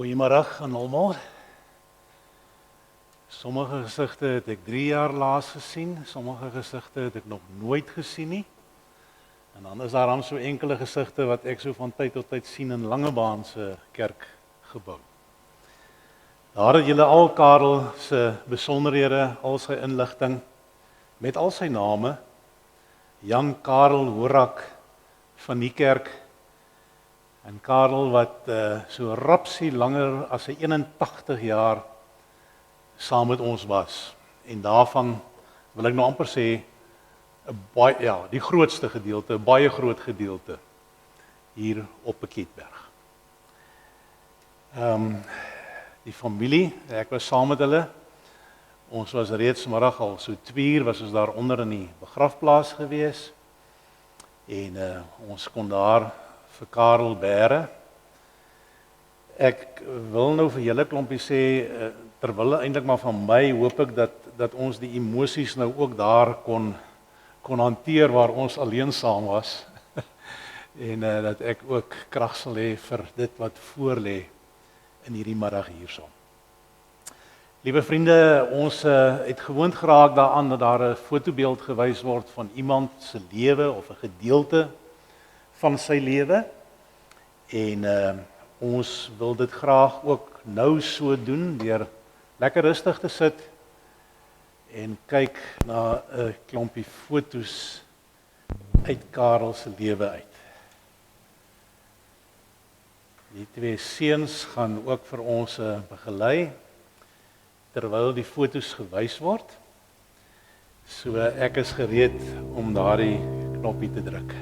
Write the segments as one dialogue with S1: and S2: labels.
S1: Goeiemiddag aan almal. Sommige gesigte het ek 3 jaar laas gesien, sommige gesigte het ek nog nooit gesien nie. En dan is daar so enkele gesigte wat ek so van tyd tot tyd sien in Langebaan se kerkgebou. Daar het julle al Karel se besonderhede, al sy inligting met al sy name. Jan Karel Horak van die kerk. En Karel wat so rapsie langer as hy 81 jaar saam met ons was. En daarvan wil ek nou amper sê die grootste gedeelte, baie groot gedeelte hier op Pietberg. Die familie, ek was saam met hulle. Ons was reeds middag al so 2 uur was ons daar onder in die begrafplaas gewees. En ons kon daar vir Karel bære. Ek wil nou vir julle klompie sê, terwille eintlik maar van my, hoop ek dat ons die emosies nou ook daar kon hanteer waar ons alleen saam was. En dat ek ook krag sal hê vir dit wat voor lê in hierdie middag hierso. Liewe vriende, ons het gewoond geraak daaraan dat daar 'n fotobeeld gewys word van iemand se lewe of 'n gedeelte van sy lewe. En ons wil dit graag ook nou so doen deur lekker rustig te sit en kyk na 'n klompie fotos uit Karel se lewe uit. Die 2 seuns gaan ook vir ons begelei terwyl die fotos gewys word. So ek is gereed om daardie knoppie te druk.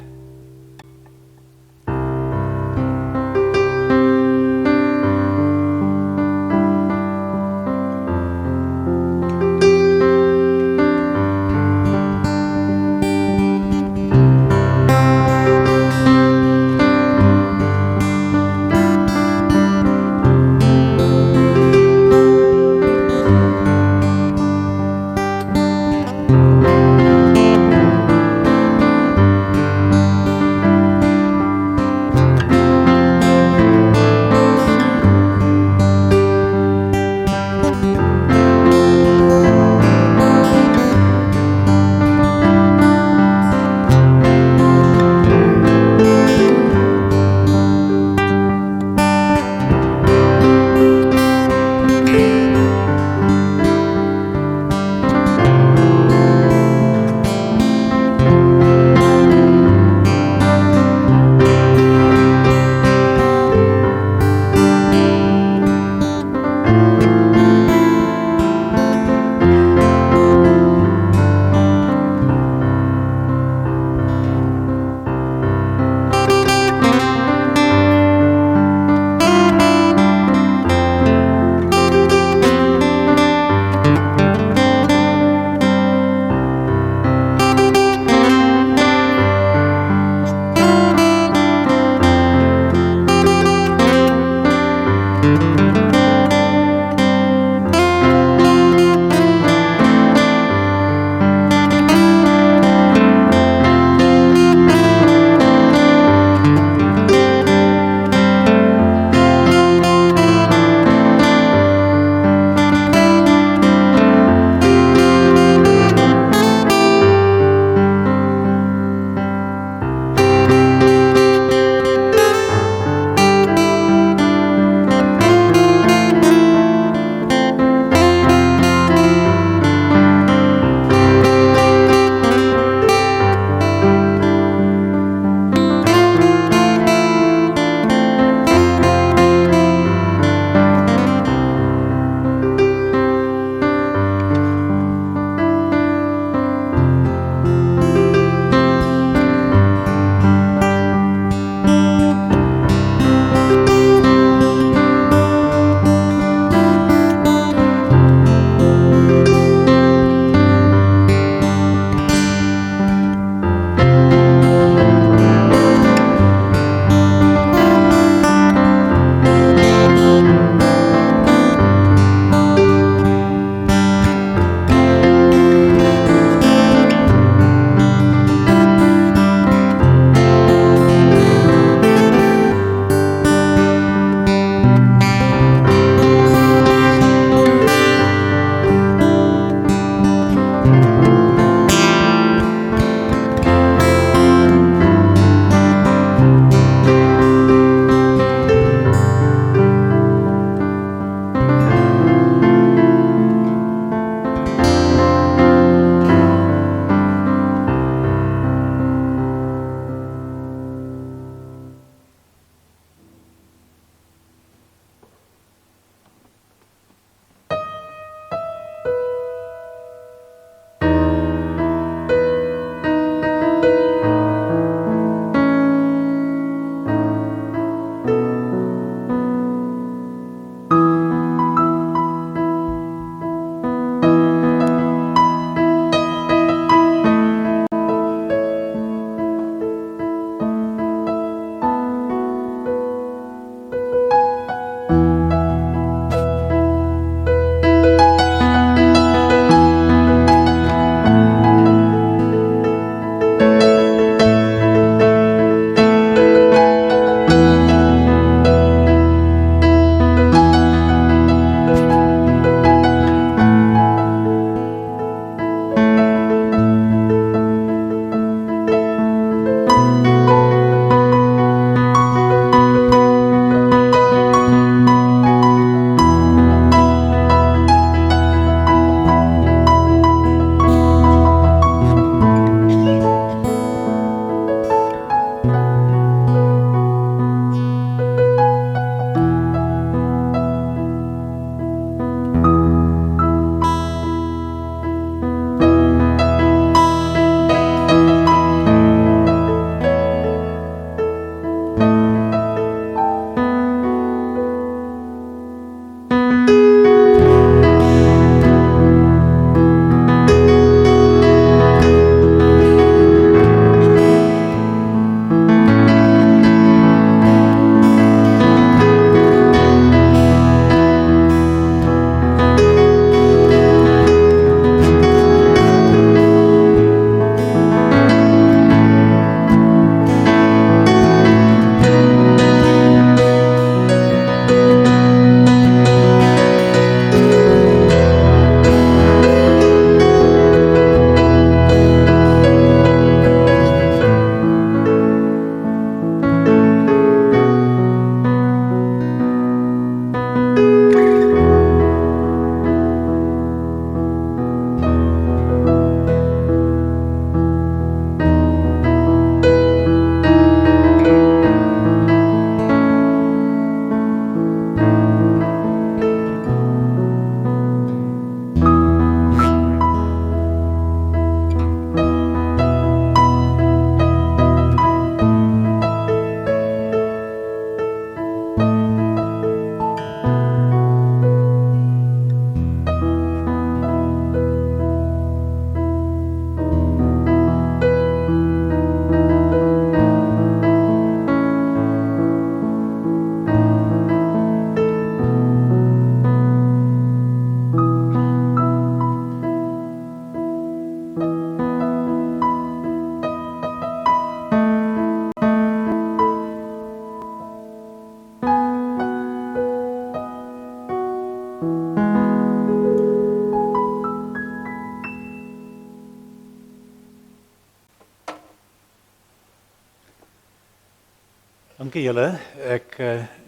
S1: Dankie julle.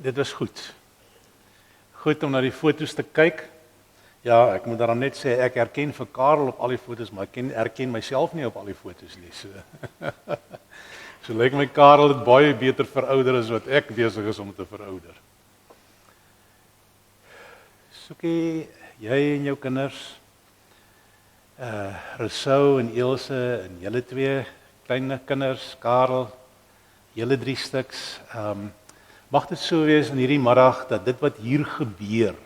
S1: Dit was goed. Goed om na die foto's te kyk. Ja, ek moet daarom net sê ek herken vir Karel op al die foto's, maar ek herken myself nie op al die foto's nie. So lyk my Karel het baie beter verouder as wat ek besig is om te verouder. Soekie, jy en jou kinders, Rousseau en Ilse en julle twee klein kinders, Karel, julle 3 stuks. Mag dit so wees in hierdie middag dat dit wat hier gebeur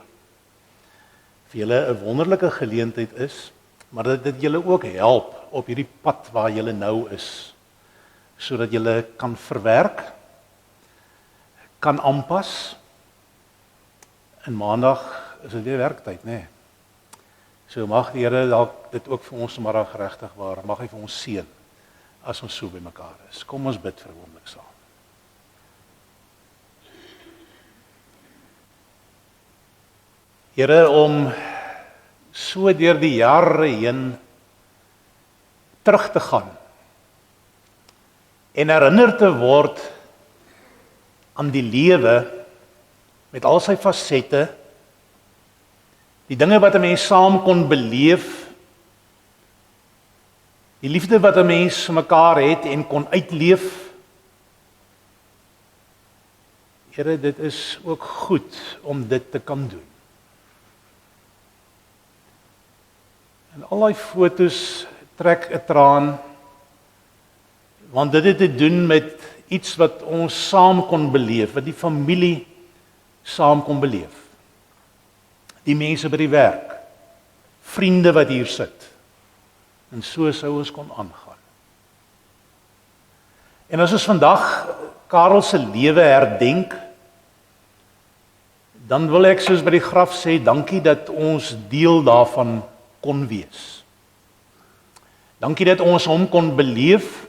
S1: vir julle 'n wonderlike geleentheid is, maar dat dit julle ook help op hierdie pad waar julle nou is, sodat julle kan verwerk, kan aanpas. En maandag is dit weer werktyd, né? Nee. So mag die Here dalk dit ook vir ons vanmiddag regtig waar, mag hy vir ons seën as ons so by mekaar is. Kom ons bid vir 'n oomblik saam. Here, om so deur die jare heen terug te gaan en herinner te word aan die lewe met al sy fasette, die dinge wat 'n mens saam kon beleef, die liefde wat 'n mens vir mekaar het en kon uitleef. Here, dit is ook goed om dit te kan doen. En al die foto's trek 'n traan, want dit het te doen met iets wat ons saam kon beleef, wat die familie saam kon beleef. Die mense by die werk, vriende wat hier sit. En so sou ons kon aangaan. En as ons vandag Karel se lewe herdenk, dan wil ek soos by die graf sê, dankie dat ons deel daarvan kon wees. Dankie dat ons hom kon beleef.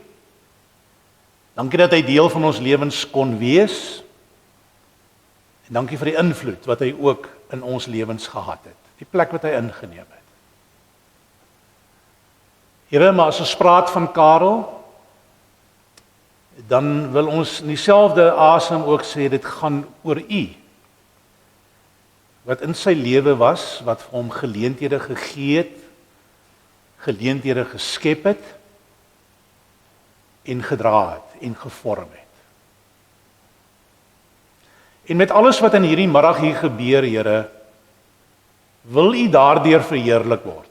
S1: Dankie dat hy deel van ons lewens kon wees. En dankie vir die invloed wat hy ook in ons lewens gehad het. Die plek wat hy ingeneem het. Here, maar as ons praat van Karel, dan wil ons in dieselfde asem ook sê, dit gaan oor U. Wat in sy lewe was, wat vir hom geleenthede gegee het, geleenthede geskep het, en gedra het, en gevorm het. En met alles wat in hierdie middag hier gebeur, Here, wil U daardeur verheerlik word.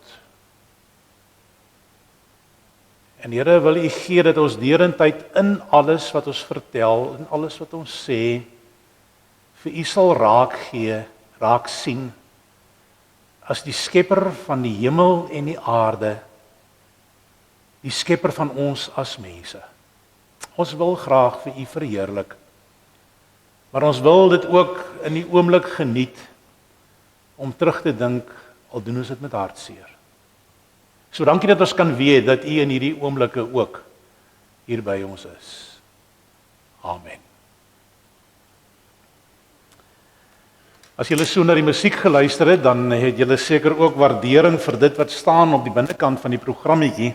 S1: En Here, wil U gee dat ons deurentyd in alles wat ons vertel, in alles wat ons sê, vir U sal raak gee, raak sien, as die skepper van die hemel en die aarde, die skepper van ons as mense. Ons wil graag vir U verheerlik, maar ons wil dit ook in die oomblik geniet, om terug te dink, al doen ons dit met hartseer. So dankie dat ons kan weet, dat U in hierdie oomblikke ook, hier by ons is. Amen. As julle so na die musiek geluister het, dan het julle seker ook waardering vir dit wat staan op die binnekant van die programmetjie,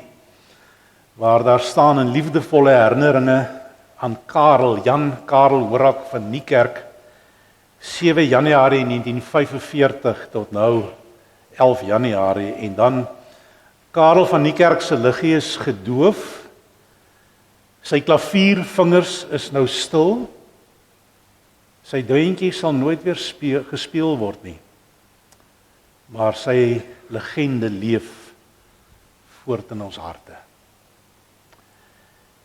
S1: waar daar staan in liefdevolle herinneringe aan Jan Karel Horak van Niekerk, 7 Januarie 1945 tot nou 11 Januarie, en dan Karel van Niekerk se liggie is gedoof, sy klaviervingers is nou stil, sy duintjie sal nooit weer gespeel word nie, maar sy legende leef voort in ons harte.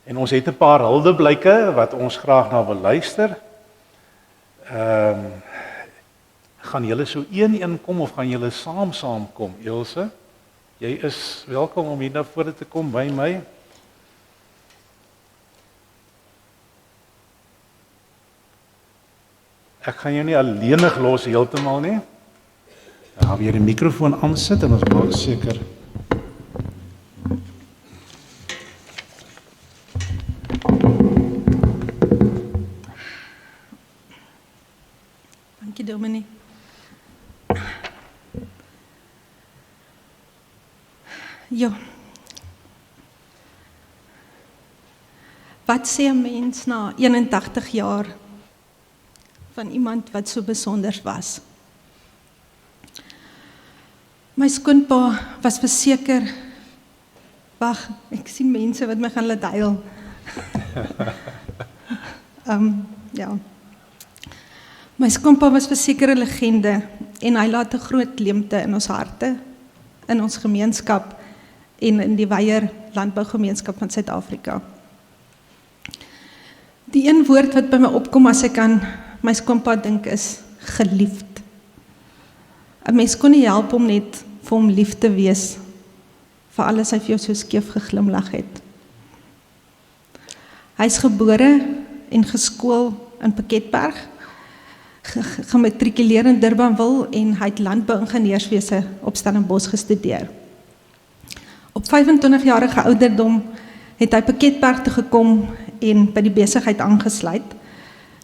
S1: En ons het 'n paar huldeblyke wat ons graag na wil luister. Gaan julle so een kom of gaan julle saam kom, Ilse? Jy is welkom om hier na vore te kom by my. Ek gaan jou nie alleenig los heeltemal nie. Dan gaan weer die mikrofoon aansit en ons maak seker.
S2: Dankie, Dominee. Ja. Wat sê 'n mens na 81 jaar van iemand wat so besonder was. My skoonpa was verseker, wag, ek sien mense wat my gaan laat huil. Ja. My skoonpa was verseker 'n legende en hy laat 'n groot leemte in ons harte, in ons gemeenskap en in die wyeer landbougemeenskap van Suid-Afrika. Die een woord wat by my opkom as ek aan my skoonpa dink is geliefd. 'n Mens kon nie help om net vir hom lief te wees vir alles hy vir jou so skeef geglimlag het. Hy is gebore en geskool in Piketberg, gematrikuleer in Durbanville en hy het landbouingenieurswese op Stellenbosch gestudeer. Op 25-jarige ouderdom het hy Piketberg toe gekom en by die besigheid aangesluit.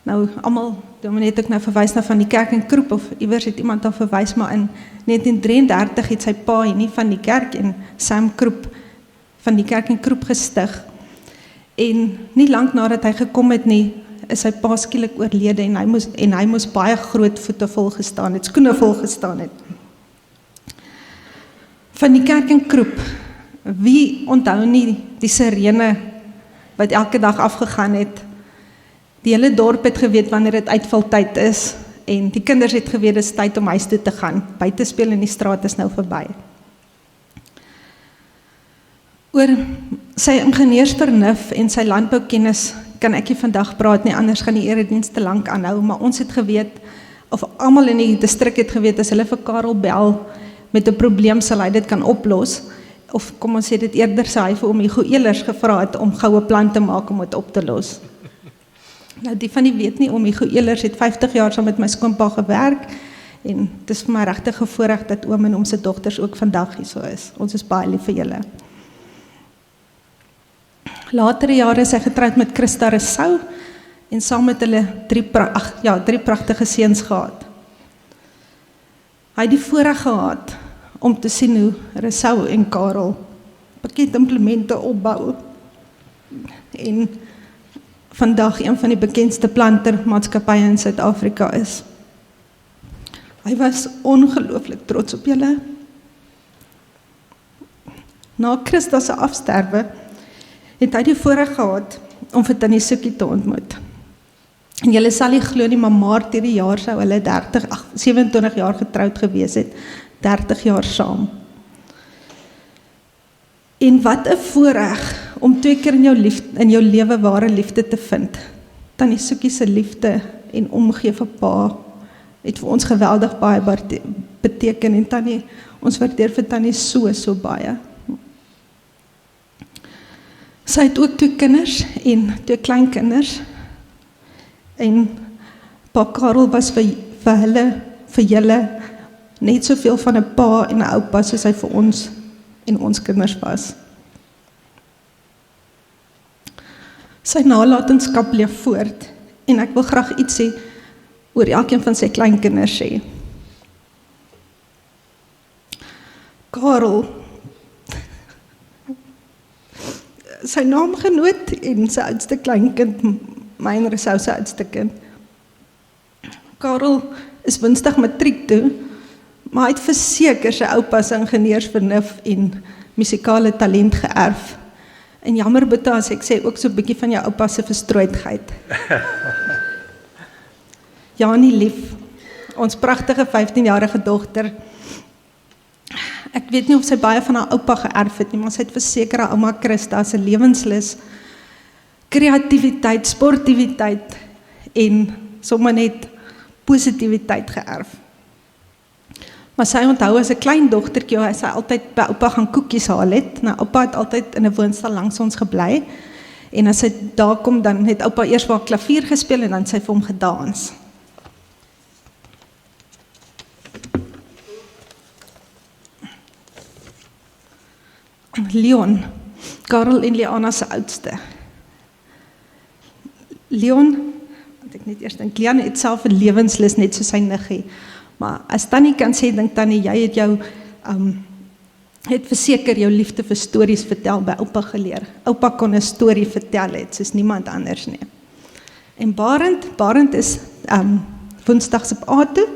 S2: Nou, almal, het ek nou verwys na van die kerk en Kroep, of iewers het iemand al verwys, maar in 1933 het sy pa nie van die kerk en Sam Kroep van die kerk en Kroep gestig. En nie lank nadat hy gekom het nie, is sy pa skielik oorlede en hy moes baie groot voete vol gestaan het, skoene vol gestaan het. Van die kerk en Kroep, wie onthou nie die sirene wat elke dag afgegaan het? Die hele dorp het geweet wanneer dit uitvaltyd is en die kinders het geweet dit is tyd om huis toe te gaan. Buite speel in die straat is nou verby. Oor sy ingenieursvernuf en sy landboukennis kan ek nie vandag praat nie, anders gaan die erediens te lank aanhou, maar ons het geweet, of almal in die distrik het geweet, as hulle vir Karel bel met 'n probleem sal hy dit kan oplos, of kom ons sê dit eerder sê hy vir oom Hugo Elers gevra het om goue plan te maak om dit op te los. Nou die van die weet nie, oom Hugo Elers het 50 jaar saam met my skoonpa gewerk, en het is vir my regtig gevoorreg dat oom en oom se dogters ook vandag hier so is. Ons is baie lief vir julle. Latere jare is hy getroud met Christa Rousseau en saam met hulle drie pragtige seuns gehad. Hy het die voorreg gehad om te sien hoe Rousseau en Karel pakketimplemente opbou en vandag een van die bekendste plantermaatskappye in Suid-Afrika is. Hy was ongelooflik trots op julle. Na Christa se afsterwe het hy die voorreg gehad om vir Tannie Soekie te ontmoet. En julle sal nie glo nie, maar Maart hierdie jaar sou hulle 27 jaar getroud gewees het, 30 jaar saam. En wat 'n voorreg om 2 keer in jou lewe ware liefde te vind. Tannie Soekie se liefde en omgee vir pa het vir ons geweldig baie beteken en Tannie, ons waardeer vir Tannie so baie. Sy het ook 2 kinders en 2 kleinkinders. En pa Karel was vir julle net soveel van 'n pa en 'n oupa soos hy vir ons en ons kinders was. Sy nalatenskap leef voort en ek wil graag iets sê oor elkeen van sy kleinkinders sê. Karel, sy naamgenoot en sy oudste kleinkind, my en Rousseau se oudste kind. Karel is Woensdag matriek toe, maar hy het verseker sy oupa se ingenieursvernuf en musikale talent geërf. En jammer Boeta, as ek sê ook so 'n bietjie van jou oupa se verstrooidheid. Janie lief, ons pragtige 15-jarige dogter. Ek weet nie of sy baie van haar oupa geërf het nie, maar sy het verseker haar ouma Christa se lewenslus, kreatiwiteit, sportiwiteit en sommer net positiwiteit geërf. Maar sy onthou as 'n klein dogtertjie, hoe sy altyd by oupa gaan koekies haal het. Nou, oupa het altyd in 'n woonstel langs ons gebly. En as sy daar kom, dan het oupa eers waar klavier gespeel en dan sy vir hom gedans. Leon, Karel en Liana se oudste. Leon, wat ek net eers dink, Leon het self 'n lewenslus net so sy niggie. Maar as Tannie kan sê, dink Tannie, jy het jou het verseker jou liefde vir stories vertel by oupa geleer. Oupa kon 'n storie vertel het, soos niemand anders nie. En Barend is woensdags op A toe,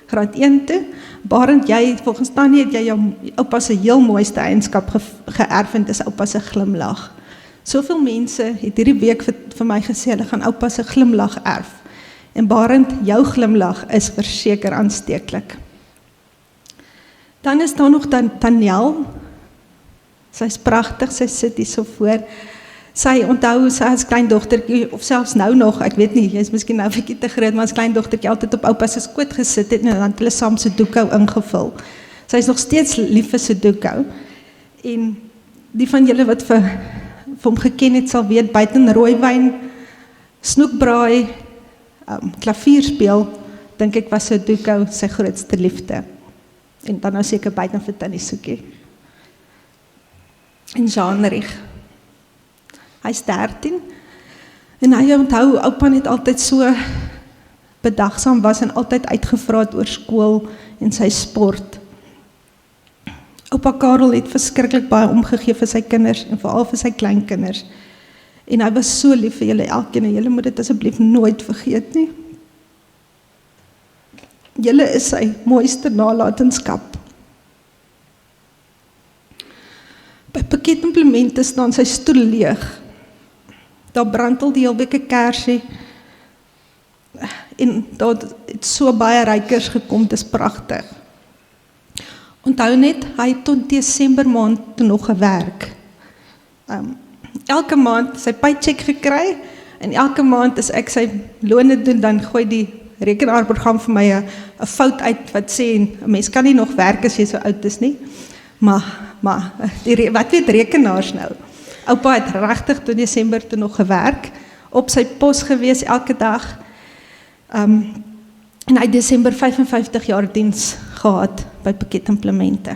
S2: graad 1 toe. Barend, volgens Tannie het jy jou oupa se heel mooiste eienskap geërf en dis oupa se glimlag. Soveel mense het hierdie week vir my gesê, hulle gaan oupa se glimlag erf. En Barend, jou glimlag is verseker aansteeklik. Dan is daar nog Daniel. Sy is pragtig, sy sit hier so voor. Sy onthou, sy as kleindogtertjie, of selfs nou nog, ek weet nie, jy is miskien nou 'n bietjie te groot, maar as kleindogtertjie altyd op oupa se skoot gesit het, en dan het hulle saam Sudoku ingevul. Sy is nog steeds lief vir Sudoku. En die van julle wat vir hom geken het, sal weet, buiten rooiwyn, snoekbraai, klavier speel, dink ek was Sudoku sy grootste liefde. En dan nou seker buiten vir Tannie Soekie. En Jean-Rig. Hy is 13, en hy onthou, oupa het altyd so bedagsaam was, en altyd uitgevra het oor skool, en sy sport. Oupa Karel het verskriklik baie omgegee vir sy kinders, en veral vir sy kleinkinders. En hy was so lief vir julle elkeen, en julle moet dit asseblief nooit vergeet nie. Julle is sy mooiste nalatenskap. By pakketimplemente staan sy stoel leeg. Daar brand al die hele week 'n kersie. En daar het so baie rykers gekom, dis pragtig. Onthou net, hy het tot Desember maand toe nog gewerk. Elke maand sy paycheck gekry, en elke maand as ek sy lone doen, dan gooi die rekenaarprogram vir my 'n fout uit wat sê, 'n mens kan nie nog werk as jy so oud is nie. Maar wat weet rekenaars nou? Oupa het regtig tot Desember toe nog gewerk, op sy pos gewees elke dag. En hy het Desember 55 jaar diens gehad by Pakketimplemente.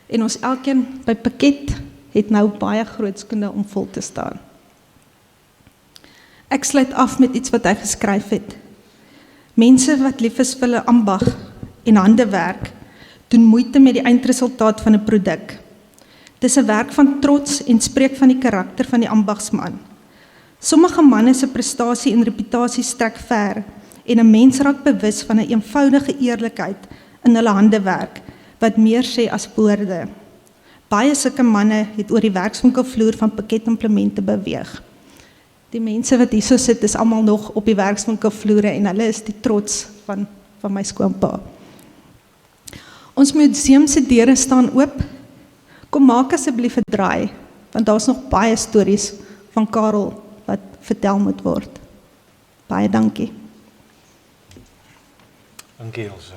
S2: En ons elkeen by Pakket het nou baie groot skoene om vol te staan. Ek sluit af met iets wat hy geskryf het. Mense wat lief is vir hulle ambag en handewerk, doen moeite met die eindresultaat van 'n produk. Dis 'n werk van trots en spreek van die karakter van die ambagsman. Sommige manne se prestasie en reputasie strek ver, en 'n mens raak bewus van 'n eenvoudige eerlikheid in hulle handewerk, wat meer sê as woorde. Baie sulke manne het oor die werkswinkelvloer van Pakketimplemente beweeg. Die mense wat hierso sit, is almal nog op die werkswinkelvloere, en hulle is die trots van my skoonpa. Ons museum se deure staan oop. Kom maak asseblief 'n draai, want daar's nog baie stories van Karel wat vertel moet word. Baie dankie.
S1: Dankie, Elsa.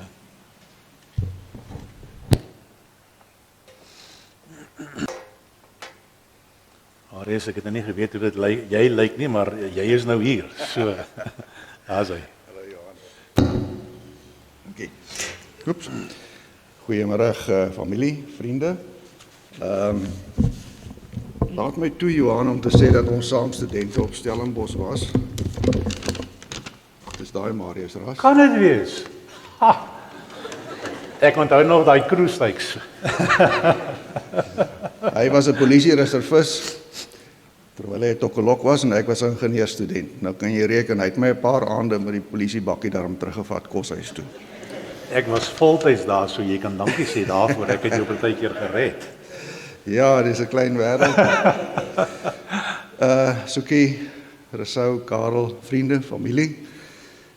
S1: Aries, ek het nou nie geweet hoe dit lyk. Jy lyk nie, maar jy is nou hier. So, daar's hy.
S3: Hallo Johan. Dankie. Oeps. Goeiemôre familie, vriende. Laat my toe Johan om te sê dat ons saam studente op Stellenbosch was. Dis daai Marius Ras.
S1: Kan dit wees? Ha. Ek onthou nog daai cruise-tydjies.
S3: Hy was 'n polisiereservis terwyl hy Tokkelok was en ek was 'n ingenieurstudent. Nou kan jy reken, hy het my 'n paar aande met die polisiebakkie daarom teruggevat koshuis toe.
S1: Ek was voltyds daar, so jy kan dankie sê daarvoor. Ek het jou partykeer gered.
S3: Ja, dis 'n klein wêreld. Soekie, Rousseau, Karel, vriende, familie.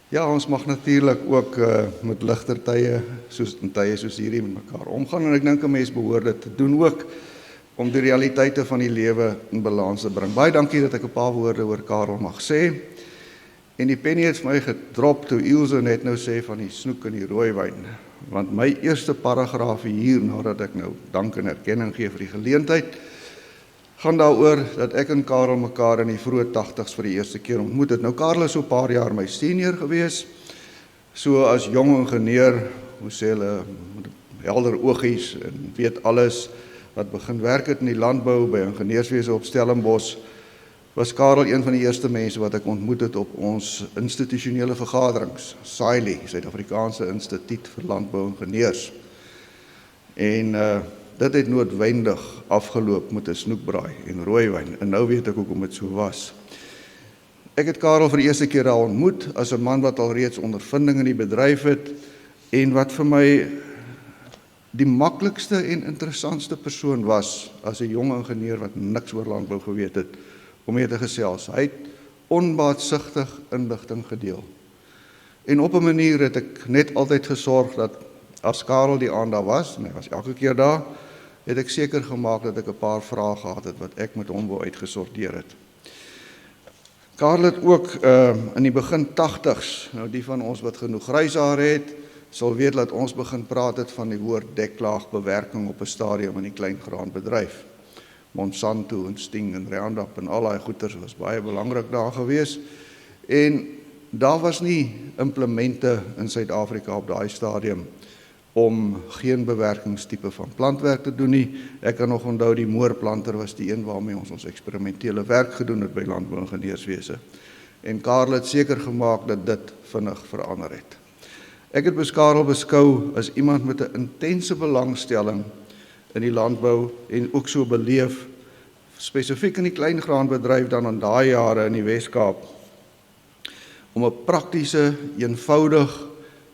S3: Ja, ons mag natuurlik ook met ligter tye, tye soos hierdie met mekaar omgaan, en ek dink 'n mens behoort dit te doen ook om die realiteite van die lewe in balans te bring. Baie dankie dat ek 'n paar woorde oor Karel mag sê. En die penny het vir my gedrop toe Ilse net nou sê van die snoek en die rooiwyn. Want my eerste paragraaf hier, nadat ek nou dank en erkenning gee vir die geleentheid, gaan daaroor dat ek en Karel mekaar in die vroeë 80's vir die eerste keer ontmoet het. Nou Karel is so 'n paar jaar my senior gewees, so as jong ingenieur, hoe sê hulle, helder oogies en weet alles, wat begin werk het in die landbou by ingenieurswese op Stellenbosch, was Karel een van die eerste mense wat ek ontmoet het op ons institusionele vergaderings, SAILI, Suid-Afrikaanse Instituut vir Landbou-ingenieurs. En dit het noodwendig afgeloop met 'n snoekbraai en rooiwyn, en nou weet ek hoekom dit so was. Ek het Karel vir die eerste keer daar ontmoet as 'n man wat al reeds ondervinding in die bedryf het en wat vir my die maklikste en interessantste persoon was as 'n jong ingenieur wat niks oor landbou geweet het om mee te gesels. Hy het onbaatsigtig inligting gedeel. En op 'n manier het ek net altyd gesorg dat as Karel die aand daar was, en hy was elke keer daar, het ek seker gemaak dat ek 'n paar vrae gehad het wat ek met hom wou uitgesorteer het. Karel het ook in die begin 80s, nou die van ons wat genoeg gryshare het, sal weet dat ons begin praat het van die woord deklaagbewerking op 'n stadium in die kleingraanbedryf. Monsanto en Sting en Roundup en al daai goeters was baie belangrik daar gewees. En daar was nie implemente in Suid-Afrika op daai stadium om geen bewerkingstipe van plantwerk te doen nie. Ek kan nog onthou die moorplanter was die een waarmee ons eksperimentele werk gedoen het by landbouingenieurswese. En Karel het seker gemaak dat dit vinnig verander het. Ek het Karel beskou as iemand met 'n intense belangstelling in die landbou en ook so beleef, spesifiek in die kleingraanbedryf dan in daai jare in die Wes-Kaap, om 'n praktiese, eenvoudig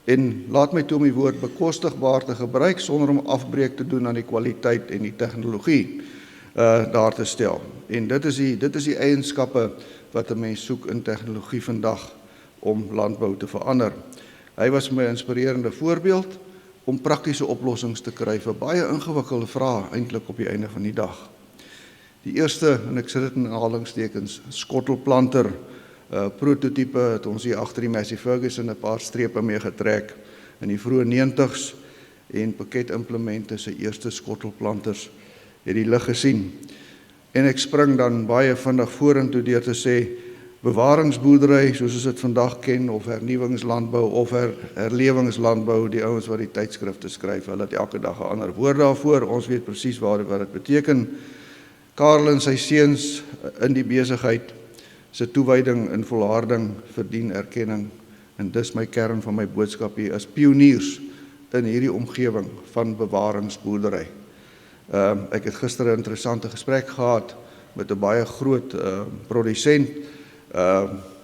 S3: en laat my toe om die woord bekostigbaar te gebruik sonder om afbreek te doen aan die kwaliteit en die tegnologie daar te stel. En dit is die eienskappe wat 'n mens soek in tegnologie vandag om landbou te verander. Hy was my inspirerende voorbeeld om praktiese oplossings te kry vir baie ingewikkelde vrae eintlik op die einde van die dag. Die eerste, en ek sit dit in aanhalingstekens, skottelplanter prototipe het ons hier agter die Massey Ferguson 'n paar strepe mee getrek in die vroeë 90s en pakketimplemente se eerste skottelplanters het die lig gesien. En ek spring dan baie vinnig vorentoe deur te sê bewaringsboerdery soos ons dit vandag ken of hernuwingslandbou of herlewingslandbou, die ouens wat die tydskrifte skryf, hulle het elke dag 'n ander woord daarvoor. Ons weet presies wat dit beteken. Karel en sy seuns in die besigheid se toewyding en volharding verdien erkenning en dis my kern van my boodskap hier as pioniers in hierdie omgewing van bewaringsboerdery. Ek het gister 'n interessante gesprek gehad met 'n baie groot produsent,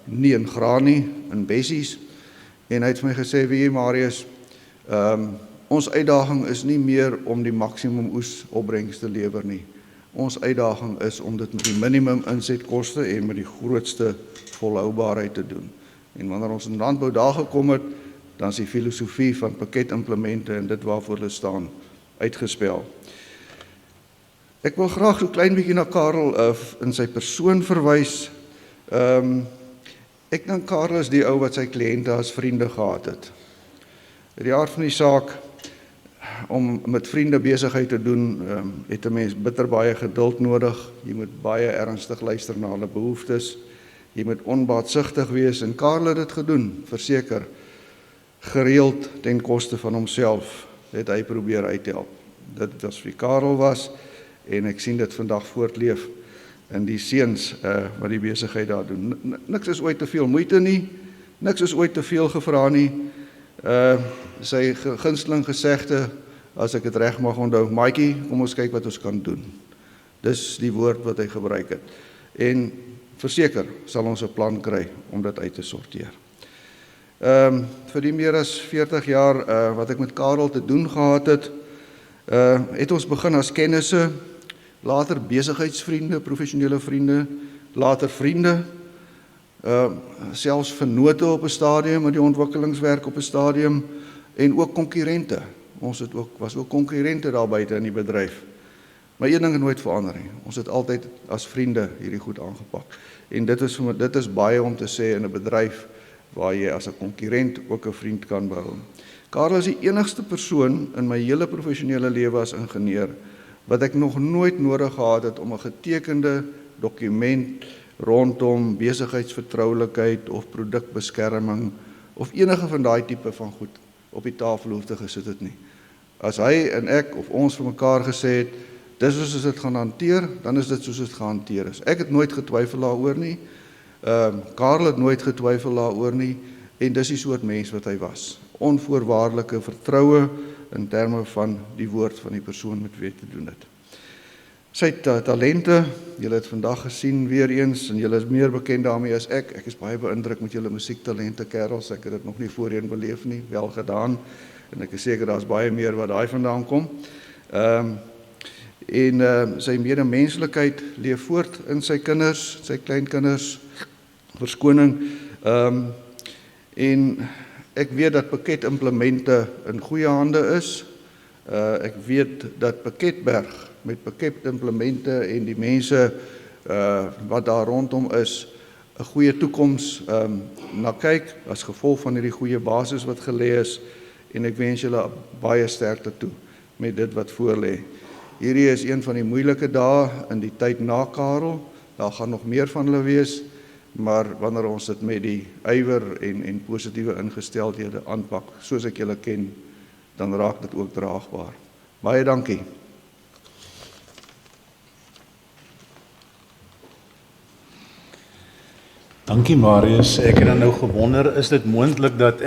S3: nie in graan nie, in bessies, en hy het vir my gesê, wie Marius, ons uitdaging is nie meer om die maksimum oesopbrengs te lewer nie. Ons uitdaging is om dit met die minimum insetkoste en met die grootste volhoubaarheid te doen. En wanneer ons in landbou daar gekom het, dan is die filosofie van pakketimplemente en dit waarvoor hulle staan uitgespel. Ek wil graag so 'n klein bietjie na Karel in sy persoon verwys. Ek dink Karel is die ou wat sy kliënte as vriende gehad het. Die aard van die saak, om met vriende besigheid te doen, het 'n mens bitter baie geduld nodig. Jy moet baie ernstig luister na hulle behoeftes. Jy moet onbaatsigtig wees en Karel het dit gedoen, verseker. Gereeld ten koste van homself het hy probeer uithelp. Dit was wie Karel was en ek sien dit vandag voortleef in die seuns wat die besigheid daar doen. Niks is ooit te veel moeite nie, niks is ooit te veel gevra nie. Sy gunsteling gesegde, as ek dit reg mag onthou, Maatjie, kom ons kyk wat ons kan doen. Dis die woord wat hy gebruik het. En verseker sal ons 'n plan kry om dit uit te sorteer. Vir die meer as 40 jaar wat ek met Karel te doen gehad het, het ons begin as kennisse, later besigheidsvriende, professionele vriende, later vriende, selfs vennote op 'n stadium met die ontwikkelingswerk op 'n stadium en ook konkurrente. Ons was ook konkurrente daar buite in die bedryf. Maar een ding het nooit verander nie. Ons het altyd as vriende hierdie goed aangepak. En dit is baie om te sê in 'n bedryf waar jy as 'n konkurrent ook 'n vriend kan behou. Karel is die enigste persoon in my hele professionele lewe as ingenieur wat ek nog nooit nodig gehad het om 'n getekende dokument rondom besigheidsvertroulikheid of produkbeskerming of enige van daai tipe van goed op die tafel hoef te gesit het nie. As hy en ek of ons vir mekaar gesê het, dis soos ons dit gaan hanteer, dan is dit soos dit gehanteer is. Ek het nooit getwyfel daaroor nie, Karel het nooit getwyfel daaroor nie, en dis die soort mens wat hy was. Onvoorwaardelike vertroue in terme van die woord van die persoon met wie te doen het. Sy talente, julle het vandag gesien weer eens, en julle is meer bekend daarmee as ek. Ek is baie beïndruk met julle musiektalente, kerels. Ek het dit nog nie voorheen beleef nie, wel gedaan. En ek is seker daar's baie meer wat daai vandaan kom. Sy medemenslikheid leef voort in sy kinders, sy kleinkinders, verskoning. En ek weet dat pakketimplemente in goeie hande is. Ek weet dat Pakketberg met pakketimplemente en die mense wat daar rondom is, 'n goeie toekoms na kyk as gevolg van hierdie goeie basis wat gelê is, en ek wens julle baie sterkte toe met dit wat voor lê. Hierdie is een van die moeilike dae in die tyd na Karel. Daar gaan nog meer van hulle wees, maar wanneer ons dit met die ywer en positiewe ingesteldhede aanpak, soos ek julle ken, dan raak dit ook draagbaar. Baie dankie.
S1: Dankie Marius. Ek het dan nou gewonder, is dit moontlik dat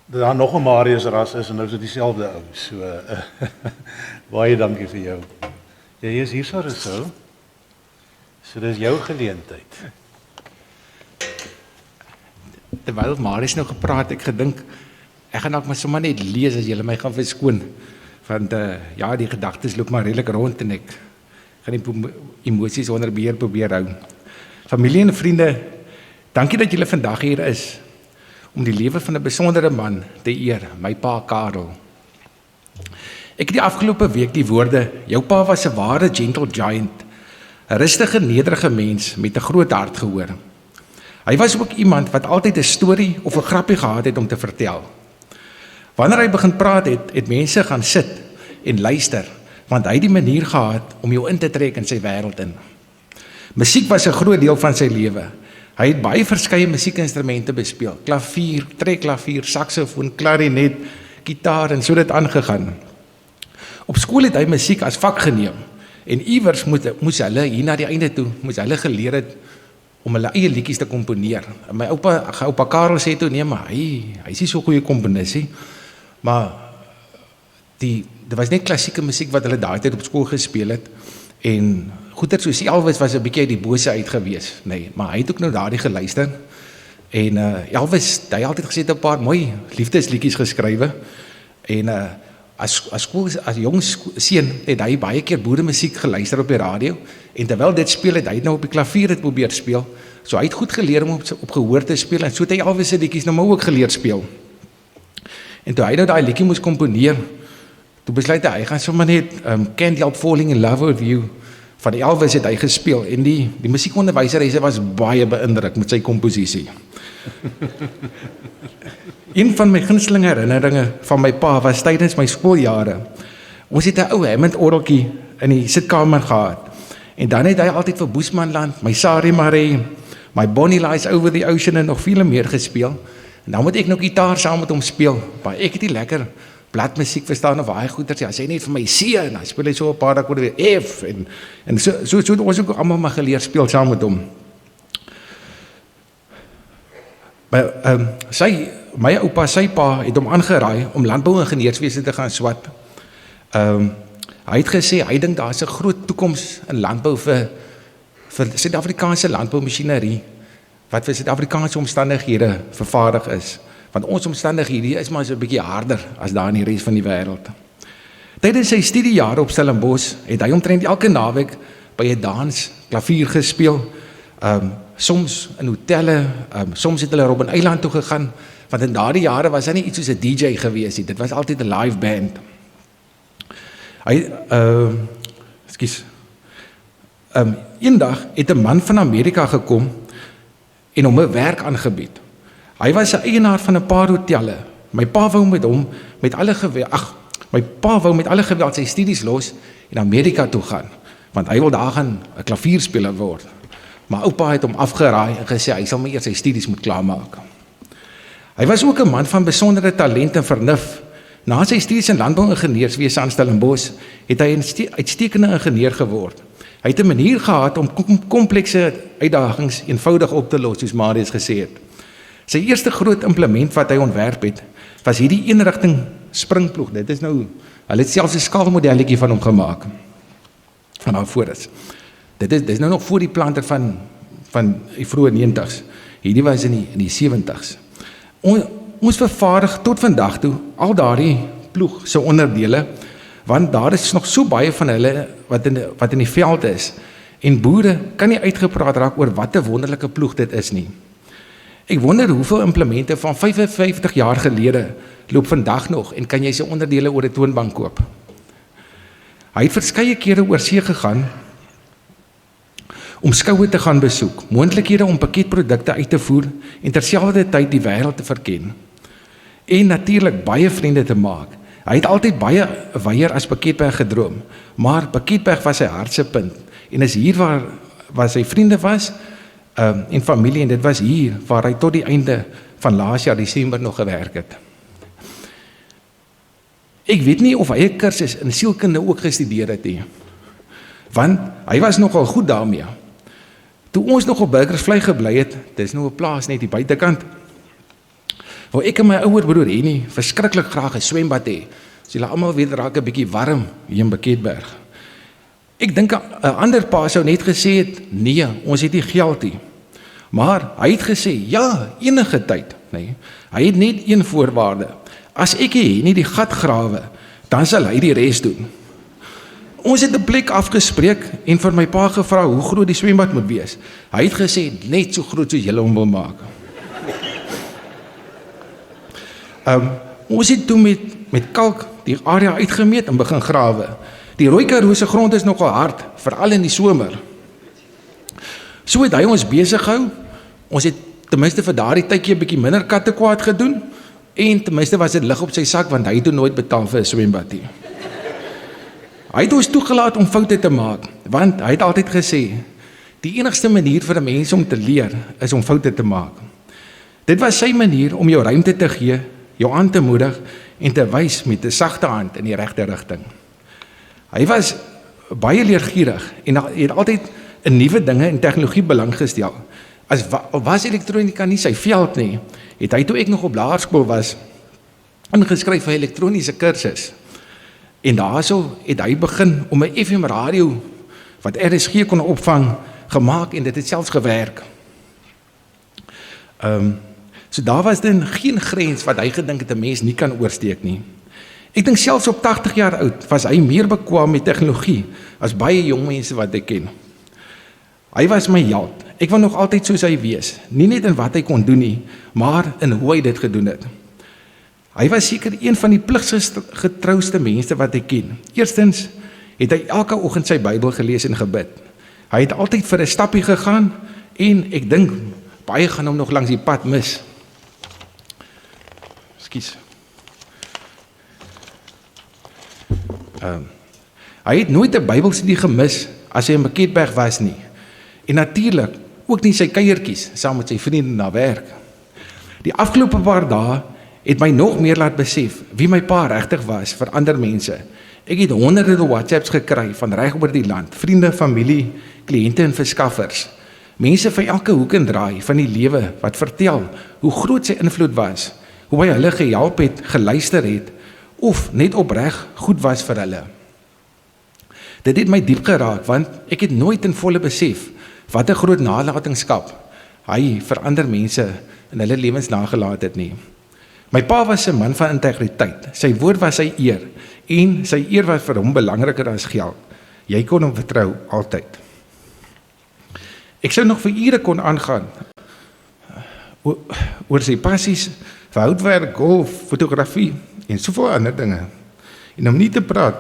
S1: daar nog 'n Marius ras is en nou is dit dieselfde ou. So baie dankie vir jou. Jy is hier so. So dis jou geleentheid.
S4: Terwyl Marius nou gepraat, ek gedink ek gaan dalk maar sommer net lees as julle my gaan verskoon, want ja, die gedagtes loop maar redelik rond en ek gaan die emosies onder beheer probeer hou. Familie en vriende, dankie dat julle vandag hier is om die lewe van 'n besondere man te eer, my pa Karel. Ek het die afgelope week die woorde, jou pa was 'n ware gentle giant, 'n rustige, nederige mens met 'n groot hart gehoor. Hy was ook iemand wat altyd 'n storie of 'n grappie gehad het om te vertel. Wanneer hy begin praat het mense gaan sit en luister, want hy het die manier gehad om jou in te trek in sy wêreld in. Musiek was 'n groot deel van sy lewe. Hy het baie verskeie musiekinstrumente bespeel, klavier, trekklavier, saksofoon, klarinet, gitaar en so dit aangegaan. Op skool het hy musiek as vak geneem en iewers moes hulle hier na die einde toe, moes hulle geleer het om hulle eie liedjies te komponeer. En my oupa Karel sê toe, nee, maar hy is nie so goeie komponis nie, maar dit was net klassieke musiek wat hulle daai tyd op skool gespeel het, en goeie soos Elvis was 'n bietjie uit die bose uit gewees, nee, maar hy het ook nou daardie geluister, en Elvis, hy het altyd gesê 'n paar mooi liefdesliedjies geskrywe, en as jong seun het hy baie keer boeremusiek geluister op die radio, en terwyl dit speel het hy nou op die klavier het probeer speel, so hy het goed geleer om op gehoor te speel, en so het hy Elvis se liedjies nou maar ook geleer speel. En toe hy nou daai liedjie moes komponeer, toe besluit hy gaan sommer net Can't Help Falling in Love with You van Elvis het hy gespeel, en die musiekonderwyser was baie beïndruk met sy komposisie. Een van my gunsteling herinneringe van my pa was tydens my skooljare. Ons het 'n ou Hammond orgeltjie in die sitkamer gehad, en dan het hy altyd vir Boesmanland, my Sari Marie, my Bonnie Lies Over the Ocean en nog veel meer gespeel, en dan moet ek nog gitaar saam met hom speel, maar ek het die lekker bladmusiek verstaan of baie goeders, ja, sê net vir my C, en dan speel hy so 'n paar akkoorde weer F, en so ons ook almal maar geleer speel saam met hom. My oupa, sy pa, het hom aangeraai om landbouingenieurswese te gaan swat. Hy het gesê, hy dink daar's 'n groot toekoms in landbou vir Suid-Afrikaanse landboumasjinerie, wat vir Suid-Afrikaanse omstandighede vervaardig is. Want ons omstandighede is maar so 'n bietjie harder as daar in die res van die wêreld. Tydens sy studiejare op Stellenbosch het hy omtrent elke naweek by 'n dans, klavier gespeel, soms in hotelle, soms het hulle Robben Eiland toe gegaan, want in daardie jare was hy nie iets soos 'n DJ gewees nie, dit was altyd 'n live band. Eendag het 'n man van Amerika gekom en hom 'n werk aangebied. Hy was 'n eienaar van 'n paar hotelle. My pa wou met alle geweld sy studies los en Amerika toe gaan, want hy wil daar gaan 'n klavierspeler word. Maar oupa het hom afgeraai en gesê hy sal maar eers sy studies moet klaarmaak. Hy was ook 'n man van besondere talent en vernuf. Na sy studies in landbouingenieurswese aan Stellenbosch het hy 'n uitstekende ingenieur geword. Hy het 'n manier gehad om komplekse uitdagings eenvoudig op te los, soos Marius gesê het. Sy eerste groot implement wat hy ontwerp het, was hierdie eenrigting springploeg. Dit is nou, hulle het selfs 'n skaalmodelletjie van hom gemaak. van daarvoor is. Dit is nou nog voor die planter van die vroeë 90s. Hierdie was in die 70s. Ons vervaardig tot vandag toe al daardie ploeg se onderdele, want daar is nog so baie van hulle wat in die veld is, en boere kan nie uitgepraat raak oor wat 'n wonderlike ploeg dit is nie. Ek wonder hoeveel implemente van 55 jaar gelede loop vandag nog en kan jy sy onderdele oor 'n toonbank koop. Hy het verskeie kere oor see gegaan om skoue te gaan besoek, moontlikhede om pakketprodukte uit te voer en terselfdertyd die wêreld te verken. En natuurlik baie vriende te maak. Hy het altyd baie weier as Pakketberg gedroom, maar Pakketberg was sy hartse punt en is hier waar sy vriende was en familie, en dit was hier waar hy tot die einde van laas jaar Desember nog gewerk het. Ek weet nie of hy 'n kursus in sielkunde ook gestudeer het nie, want hy was nogal goed daarmee. Toe ons nog op Burgersvlei gebly het, dit is nou 'n plaas net die buitekant, waar ek en my ouer broer Henny verskriklik graag 'n swembad hê. So julle almal weet raak 'n bietjie warm hier in Pakketberg. Ek dink 'n ander pa sou net gesê het, nee, ons het nie geld nie. Maar hy het gesê, ja, enige tyd, nee. Hy het net een voorwaarde. As ek nie die gat grawe, dan sal hy die res doen. Ons het 'n plek afgespreek en vir my pa gevra hoe groot die swembad moet wees. Hy het gesê, net so groot soos julle hom wil maak. Ons het toe met kalk die area uitgemeet en begin grawe. Die Rooi Karoo se grond is nogal hard, veral in die somer. So het hy ons besig gehou. Ons het ten minste vir daardie tydjie 'n bietjie minder katte kwaad gedoen, en ten minste was dit lig op sy sak, want hy het nooit betaal vir 'n swembad nie. Hy het ons toegelaat om foute te maak, want hy het altyd gesê, die enigste manier vir 'n mens om te leer, is om foute te maak. Dit was sy manier om jou ruimte te gee, jou aan te moedig, en te wys met 'n sagte hand in die regte rigting. Hy was baie leergierig, en hy het altyd in nuwe dinge en tegnologie belang gestel. Was elektronika nie sy veld nie, het hy toe ek nog op laerskool was, ingeskryf vir 'n elektroniese kursus. En daarso het hy begin om 'n FM radio, wat RSG kon opvang, gemaak, en dit het selfs gewerk. So daar was dan geen grens wat hy gedink het 'n mens nie kan oorsteek nie. Ek dink selfs op 80 jaar oud was hy meer bekwam met tegnologie as baie jong mense wat ek ken. Hy was my held. Ek wil nog altyd soos hy wees, nie net in wat hy kon doen nie, maar in hoe hy dit gedoen het. Hy was seker een van die pligsgetrouste mense wat ek ken. Eerstens het hy elke oggend sy Bybel gelees en gebid. Hy het altyd vir 'n stappie gegaan, en ek dink baie gaan hom nog langs die pad mis. Ekskuus. Hy het nooit 'n Bybelstudie gemis as hy in Pakketberg was nie. En natuurlik ook nie sy kuiertjies saam met sy vriende na werk. Die afgelope paar dae het my nog meer laat besef wie my pa regtig was vir ander mense. Ek het honderde WhatsApps gekry van reg oor die land, vriende, familie, kliënte en verskaffers. Mense van elke hoek en draai van die lewe wat vertel hoe groot sy invloed was, hoe hy hulle gehelp het, geluister het, of net opreg goed was vir hulle. Dit het my diep geraak, want ek het nooit in volle besef wat 'n groot nalatenskap hy vir ander mense in hulle lewens nagelaat het nie. My pa was 'n man van integriteit. Sy woord was sy eer, en sy eer was vir hom belangriker as geld. Jy kon hom vertrou altyd. Ek sou nog vir ure kon aangaan oor sy passies vir houtwerk, golf, fotografie en soveel ander dinge. En om nie te praat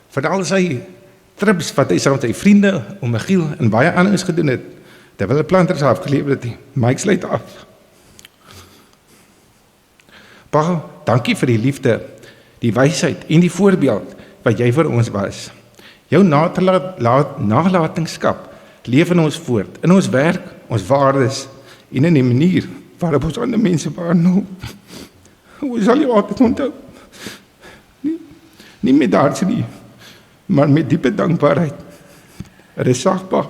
S4: van al sy trips wat hy saam met sy vriende, oom Michiel en baie anders gedoen het, terwyl hulle planters afgelewer het, maar ek sluit af. Pa, dankie vir die liefde, die wysheid en die voorbeeld wat jy vir ons was. Jou nalatenskap leef in ons voort, in ons werk, ons waardes en in die manier waarop ons ander mense behandel. Ons sal jou altyd onthou. Nie met hartseer nie, maar met diepe dankbaarheid. Er is sagbaar.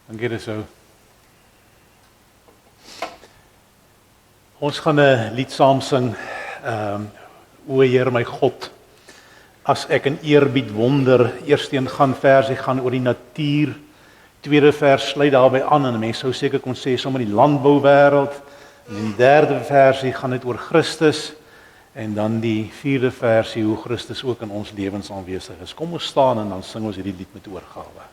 S1: Dankie Rousseau. Ons gaan 'n lied saam sing. O Heer my God, as ek in eerbied wonder. Eerste een gaan versie gaan oor die natuur. Tweede vers sluit daarbey aan en mense sou seker kon sê sommer die landbouwêreld. En in die derde versie gaan dit oor Christus. En dan die vierde versie hoe Christus ook in ons lewens aanwesig is. Kom ons staan en dan sing ons hierdie lied met oorgawe.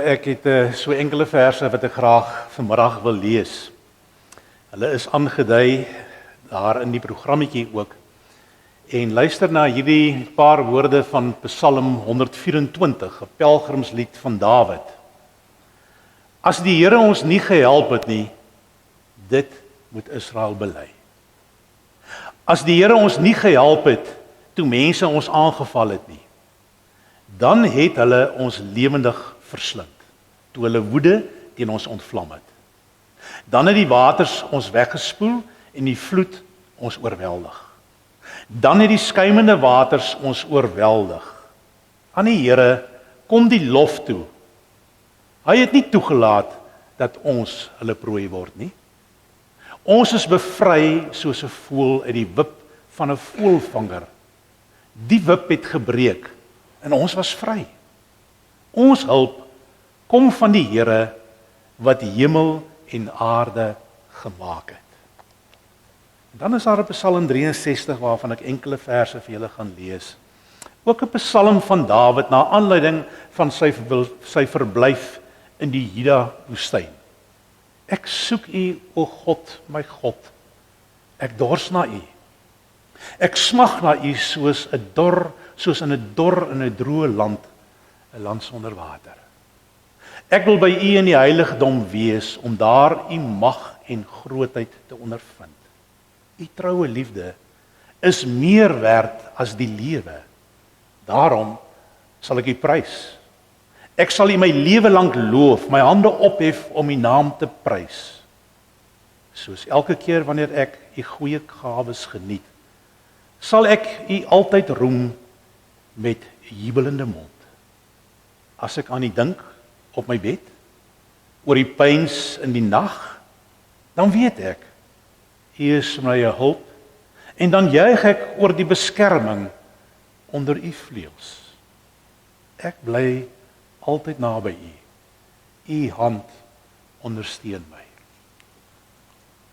S1: ek het so enkele verse wat ek graag vanmiddag wil lees. Hulle is aangedui daar in die programmetjie ook. En luister na hierdie paar woorde van Psalm 124, 'n pelgrimslied van Dawid. As die Here ons nie gehelp het nie, dit moet Israel bely. As die Here ons nie gehelp het toe mense ons aangeval het nie, dan het hulle ons lewendig verslind, toe hulle woede teen ons ontvlam het. Dan het die waters ons weggespoel en die vloed ons oorweldig. Dan het die skuimende waters ons oorweldig. Aan die Here kom die lof toe. Hy het nie toegelaat dat ons hulle prooi word nie. Ons is bevry soos 'n voël uit die wip van 'n voëlvanger. Die wip het gebreek en ons was vry. Ons hulp kom van die Here wat hemel en aarde gemaak het. En dan is daar 'n Psalm 63 waarvan ek enkele verse vir julle gaan lees. Ook 'n Psalm van Dawid na aanleiding van sy verblyf in die Juda woestyn. Ek soek U, o God, my God. Ek dors na U. Ek smag na U soos in 'n dor in 'n droë land, 'n land sonder water. Ek wil by U in die heiligdom wees om daar U mag en grootheid te ondervind. U troue liefde is meer werd as die lewe. Daarom sal ek U prys. Ek sal U my lewe lank loof, my hande ophef om U naam te prys. Soos elke keer wanneer ek U goeie gawes geniet, sal ek U altyd roem met jubelende mond. As ek aan U dink op my bed, oor die pyns in die nag, dan weet ek, U is my hulp, en dan juig ek oor die beskerming onder U vleuels. Ek bly altyd naby U. U hand ondersteun my.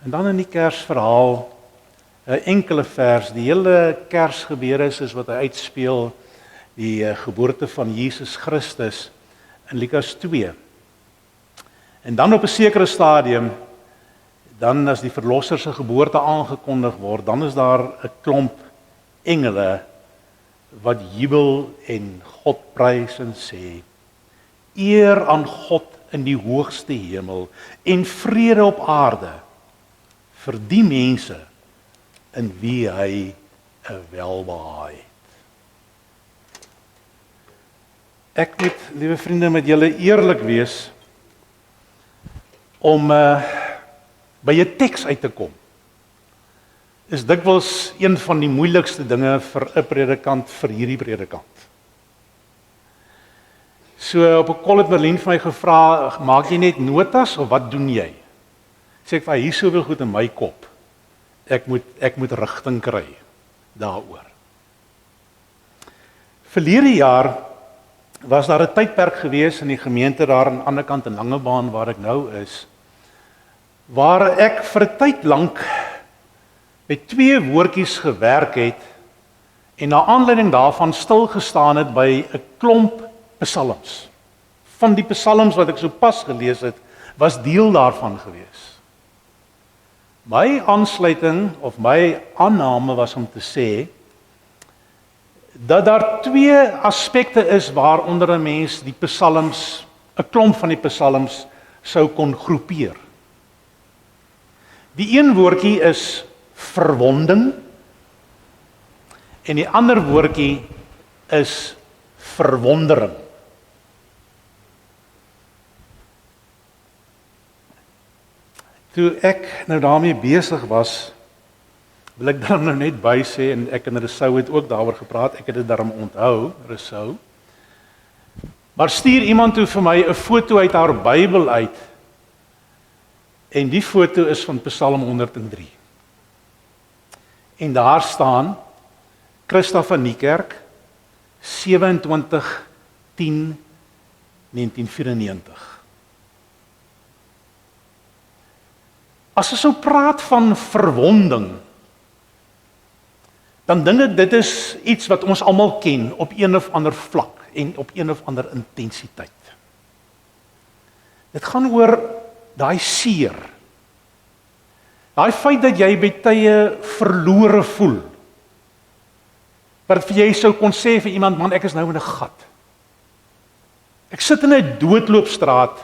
S1: En dan in die Kersverhaal 'n enkele vers, die hele Kersgebeure is wat hy uitspeel, die geboorte van Jesus Christus in Lukas 2. En dan op 'n sekere stadium, dan as die verlosser se geboorte aangekondig word, dan is daar 'n klomp engele wat jubel en God prys en sê: Eer aan God in die hoogste hemel en vrede op aarde vir die mense in wie hy 'n welbehae het. Ek moet, liewe vriende, met julle eerlik wees om by 'n teks uit te kom. Is dikwels een van die moeilikste dinge vir 'n predikant, vir hierdie predikant. So op 'n kol het Merlin vir my gevra, maak jy net notas of wat doen jy? Sê ek, hier soveel goed in my kop. Ek moet rigting kry daaroor. Verlede jaar was daar 'n tydperk gewees in die gemeente daar aan die ander kant in Langebaan waar ek nou is, waar ek vir 'n tyd lank met 2 woordjies gewerk het en na aanleiding daarvan stil gestaan het by 'n klomp psalms. Van die psalms wat ek so pas gelees het, was deel daarvan gewees. My aansluiting of my aanname was om te sê dat daar 2 aspekte is waaronder 'n mens die psalms, 'n klomp van die psalms sou kon groepeer. Die een woordjie is verwonding en die ander woordjie is verwondering. Toe ek nou daarmee besig was, wil ek dan nou net by sê, en ek en Rousseau het ook daaroor gepraat, ek het dit daarom onthou, Rousseau, maar stuur iemand toe vir my 'n foto uit haar Bybel uit, en die foto is van Psalm 103. En daar staan, Christa van Niekerk, 27/10/1994. As ons sou praat van verwonding, dan dink ek dit is iets wat ons almal ken op een of ander vlak en op een of ander intensiteit. Dit gaan oor daai seer. Daai feit dat jy by tye verlore voel. Wat vir jy sou kon sê vir iemand, man, ek is nou in 'n gat. Ek sit in 'n doodloopstraat.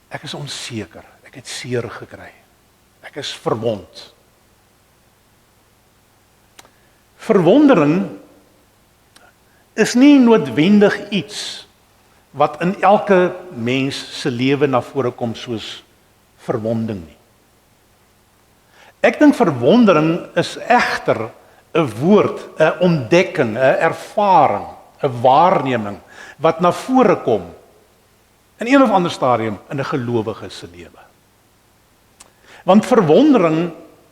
S1: Ek is onseker. Ek het seer gekry. Ek is verwond. Verwondering is nie noodwendig iets wat in elke mens se lewe na vore kom soos verwonding nie. Ek dink verwondering is egter 'n woord, 'n ontdekking, 'n ervaring, 'n waarneming wat na vore kom in een of ander stadium in 'n gelowige se lewe. Want verwondering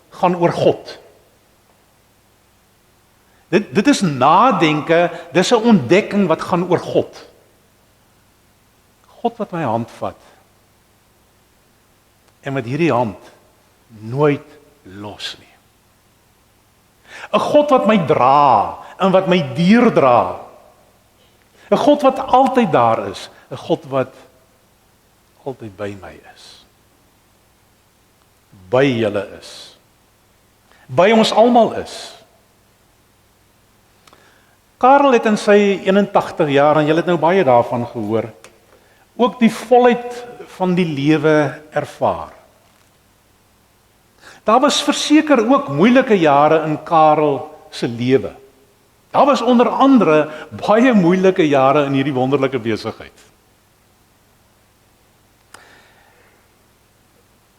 S1: gaan oor God. Dit is nadenke, dis 'n ontdekking wat gaan oor God. God wat my hand vat en met hierdie hand nooit los nie. 'n God wat my dra en wat my deurdra. 'n God wat altyd daar is, 'n God wat altyd by my is. By julle is. By ons almal is. Karel het in sy 81 jaar, en julle het nou baie daarvan gehoor, ook die volheid van die lewe ervaar. Daar was verseker ook moeilike jare in Karel se lewe. Daar was onder andere baie moeilike jare in hierdie wonderlike besigheid.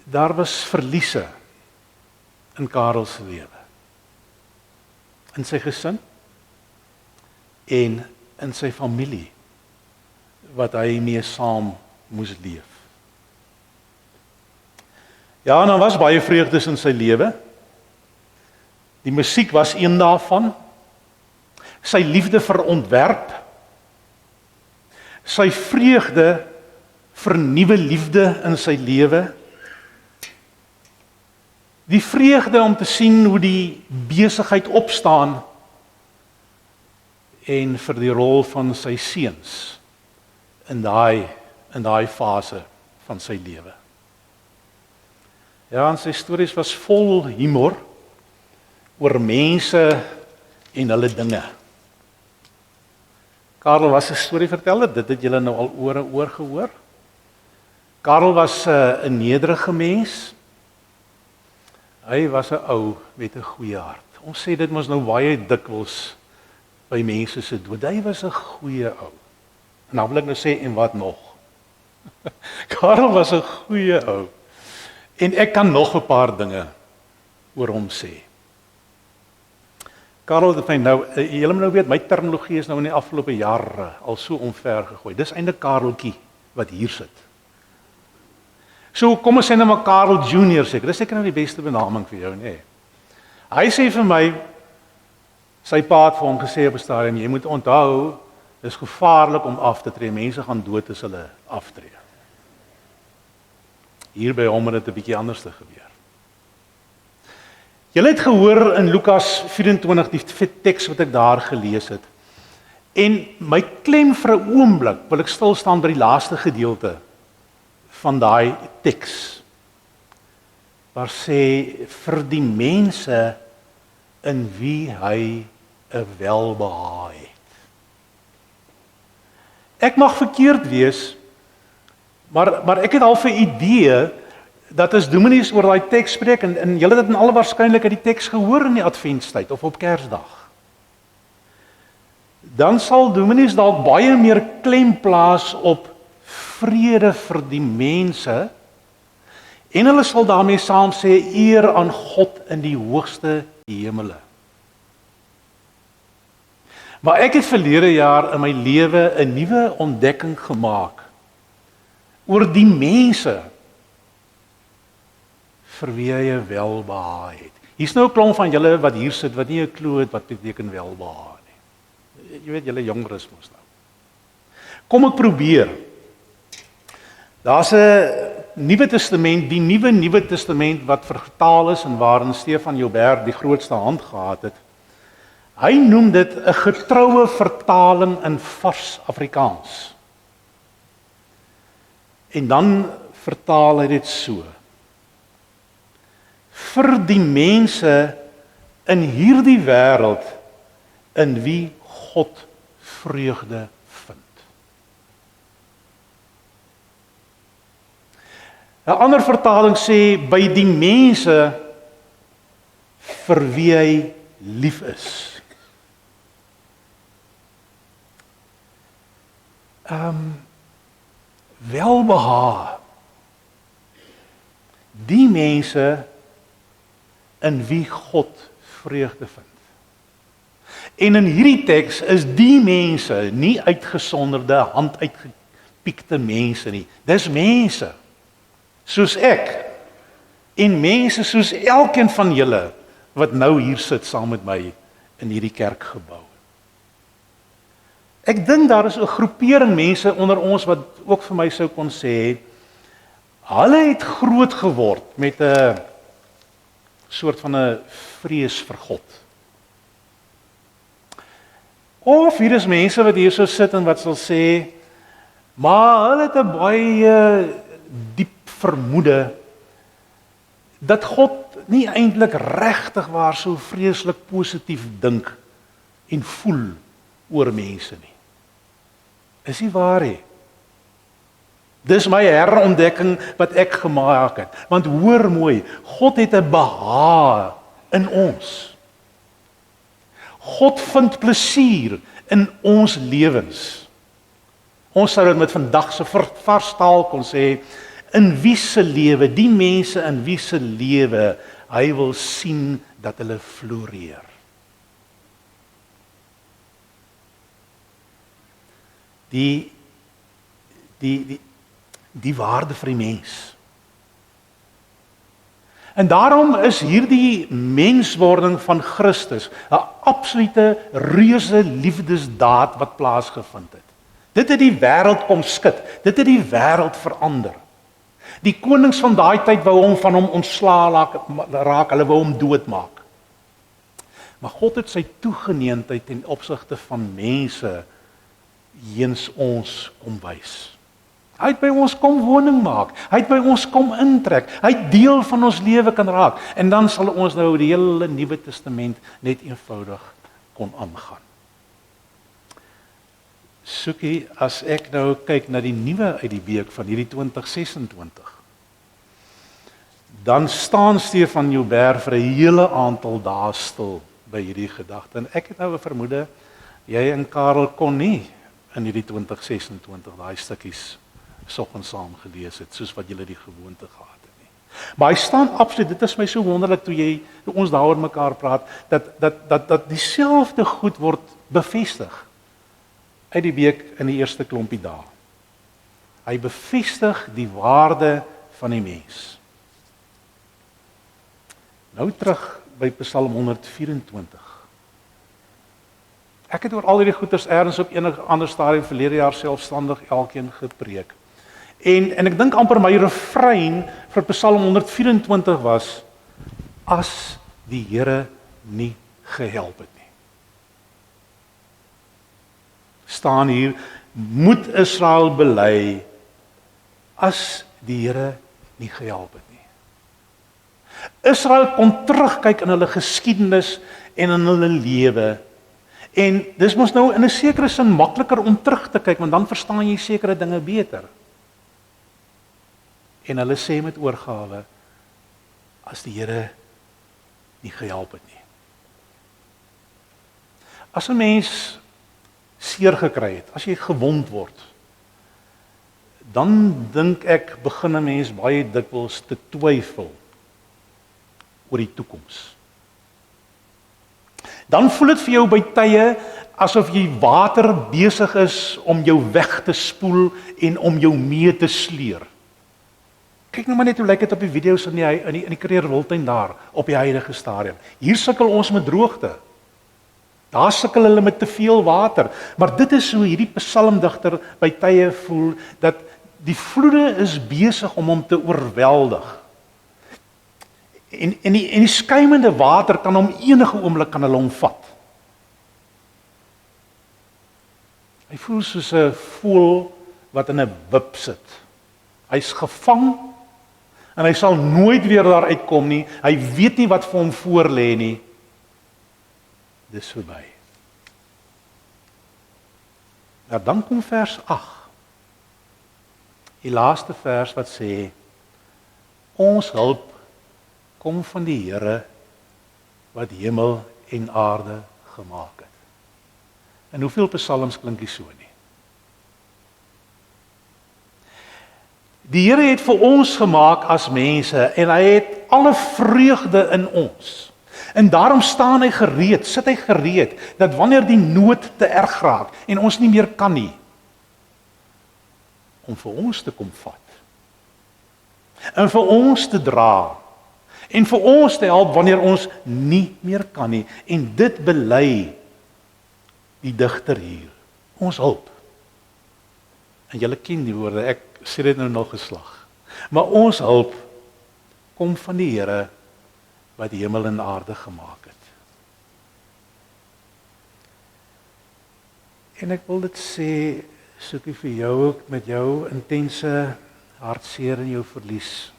S1: Daar was verliese in Karel se lewe. In sy gesin en in sy familie wat hy mee saam moes leef. Ja, en daar was baie vreugdes in sy lewe. Die musiek was een daarvan. Sy liefde vir ontwerp. Sy vreugde vir nuwe liefde in sy lewe. Die vreugde om te sien hoe die besigheid opstaan en vir die rol van sy seuns in daai fase van sy lewe. Ja, en sy stories was vol humor oor mense en hulle dinge. Karel was 'n storieverteller, dit het julle nou al oor gehoor. Karel was 'n nederige mens. Hy was 'n ou met 'n goeie hart. Ons sê dit mos nou baie dikwels by mense se dood. Hy was 'n goeie ou. En dan wil ek nou sê, en wat nog? Karel was 'n goeie ou. En ek kan nog 'n paar dinge oor hom sê. Karel het my nou, julle moet nou weet, my terminologie is nou in die afgelope jare al so omver gegooi. Dis eintlik Kareltjie wat hier sit. So kom ons sê nou maar Karel Junior seker. Dis seker nou die beste benaming vir jou, nê. Nee. Hy sê vir my, sy pa het vir hom gesê op 'n stadium, jy moet onthou, dis gevaarlik om af te tree. Mense gaan dood as hulle aftree. Hier by hom het dit 'n bietjie anders te gebeur. Julle het gehoor in Lukas 24 die teks wat ek daar gelees het. En my klem vir 'n oomblik wil ek stil staan by die laaste gedeelte van daai teks. Waar sê vir die mense in wie hy 'n welbehae het. Ek mag verkeerd wees, maar ek het al 'n idee dat as dominees oor daai teks spreek en julle het in alle waarskynlikheid die teks gehoor in die Adventstyd of op Kersdag. Dan sal dominees dalk baie meer klem plaas op vrede vir die mense en hulle sal daarmee saam sê eer aan God in die hoogste hemele. Maar ek het verlede jaar in my lewe 'n nuwe ontdekking gemaak oor die mense vir wie hy 'n welbehae het. Hier's nou 'n klomp van julle wat hier sit wat nie 'n klou het wat beteken welbehae nie. Jy weet julle jongeres mos nou. Kom ek probeer. Daar's 'n Nuwe Testament, die Nuwe Testament wat vertaal is en waarin Stefan Joubert die grootste hand gehad het. Hy noem dit 'n getroue vertaling in vars Afrikaans. En dan vertaal hy dit so: vir die mense in hierdie wêreld in wie God vreugde vind. 'n Ander vertaling sê by die mense vir wie hy lief is. Welbehae. Die mense in wie God vreugde vind. En in hierdie teks is die mense nie uitgesonderde, handuitgepiekte mense nie. Dis mense soos ek en mense soos elkeen van julle wat nou hier sit saam met my in hierdie kerkgebou. Ek dink daar is 'n groepering mense onder ons wat ook vir my sou kon sê, hulle het groot geword met 'n soort van 'n vrees vir God. Of hier is mense wat hier so sit en wat sal sê, maar hulle het 'n baie diep vermoede dat God nie eintlik regtig waar so vreeslik positief dink en voel oor mense nie. Is nie waar nie. Dis my herontdekking wat ek gemaak het. Want hoor mooi, God het 'n behae in ons. God vind plesier in ons lewens. Ons sou dit met vandag se vars taal kon sê, in wie se lewe, die mense in wie se lewe hy wil sien dat hulle floreer. Die waarde vir die mens. En daarom is hierdie menswording van Christus 'n absolute reuse liefdesdaad wat plaasgevind het. Dit het die wêreld kom skud. Dit het die wêreld verander. Die konings van daai tyd wou hom van hom ontslaa raak, hulle wou hom doodmaak. Maar God het sy toegeneentheid ten opsigte van mense heens ons kom wys. Hy het by ons kom woning maak. Hy het by ons kom intrek. Hy het deel van ons lewe kan raak. En dan sal ons nou die hele Nuwe Testament net eenvoudig kon aangaan. Soekie, as ek nou kyk na die nuwe uit die week van hierdie 2026, dan staan Stefan Joubert vir 'n hele aantal dae stil by hierdie gedagte. En ek het nou 'n vermoede, jy en Karel kon nie in hierdie 2026 daai stukkies soggens saam gelees het, soos wat julle die gewoonte gehad het nie. Maar hy staan absoluut, dit is my so wonderlik toe ons daaroor mekaar praat, dat dieselfde goed word bevestig uit die week in die eerste klompie dae. Hy bevestig die waarde van die mens. Nou terug by Psalm 124. Ek het oor al hierdie goeters ergens op enige ander stadium verlede jaar selfstandig elkeen gepreek. En ek dink amper my refrein vir Psalm 124 was, as die Here nie gehelp het nie. Staan hier, moet Israel bely, as die Here nie gehelp het nie. Israel kon terugkyk in hulle geskiedenis en in hulle lewe. En dis mos nou in 'n sekere sin makliker om terug te kyk, want dan verstaan jy sekere dinge beter. En hulle sê met oorgawe, as die Here nie gehelp het nie. As 'n mens seer gekry het, as jy gewond word, dan dink ek begin 'n mens baie dikwels te twyfel oor die toekoms. Dan voel dit vir jou by tye asof jy water besig is om jou weg te spoel en om jou mee te sleur. Kyk nou maar net hoe lyk dit op die video's in die Creer Wildtuin daar op die huidige stadium. Hier sukkel ons met droogte. Daar sukkel hulle met te veel water, maar dit is hoe hierdie psalmdigter by tye voel dat die vloede is besig om hom te oorweldig. En die skuimende water kan hom enige oomblik kan hulle omvat. Hy voel soos 'n voël wat in 'n wip sit. Hy's gevang en hy sal nooit weer daar uitkom nie. Hy weet nie wat vir hom voorlê nie. Dis verby. Nou dan kom vers 8. Die laaste vers wat sê, ons hulp kom van die Here wat hemel en aarde gemaak het. En hoeveel psalms klink die so nie? Die Here het vir ons gemaak as mense en hy het alle vreugde in ons. En daarom staan hy gereed, sit hy gereed, dat wanneer die nood te erg raak en ons nie meer kan nie, om vir ons te kom vat. En vir ons te dra. En vir ons te help wanneer ons nie meer kan nie. En dit bely die digter hier. Ons hulp. En julle ken die woorde, ek sê dit nou nog geslag. Maar ons hulp kom van die Here wat die hemel en aarde gemaak het. En ek wil dit sê, soekie vir jou ook met jou intense hartseer en jou verlies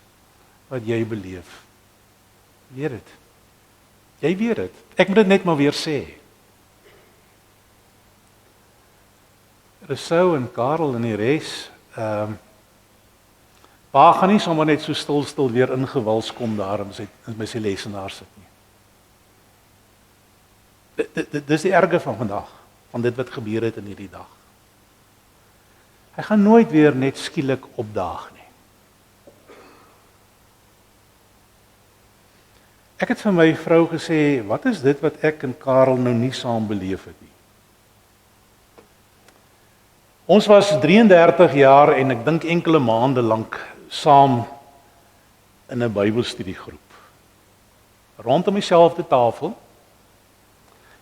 S1: wat jy beleef. Weet dit. Jy weet dit. Ek moet dit net maar weer sê. Rousseau en Karel en die res, pa gaan nie sommer net so stil weer ingewals kom daar in sy lesenaar sit nie. Dis die erge van vandag, van dit wat gebeur het in hierdie dag. Hy gaan nooit weer net skielik opdaag nie. Ek het vir my vrou gesê, wat is dit wat ek en Karel nou nie saam beleef het nie? Ons was 33 jaar en ek dink enkele maande lank saam in 'n Bybelstudiegroep. Rondom dieselfde tafel.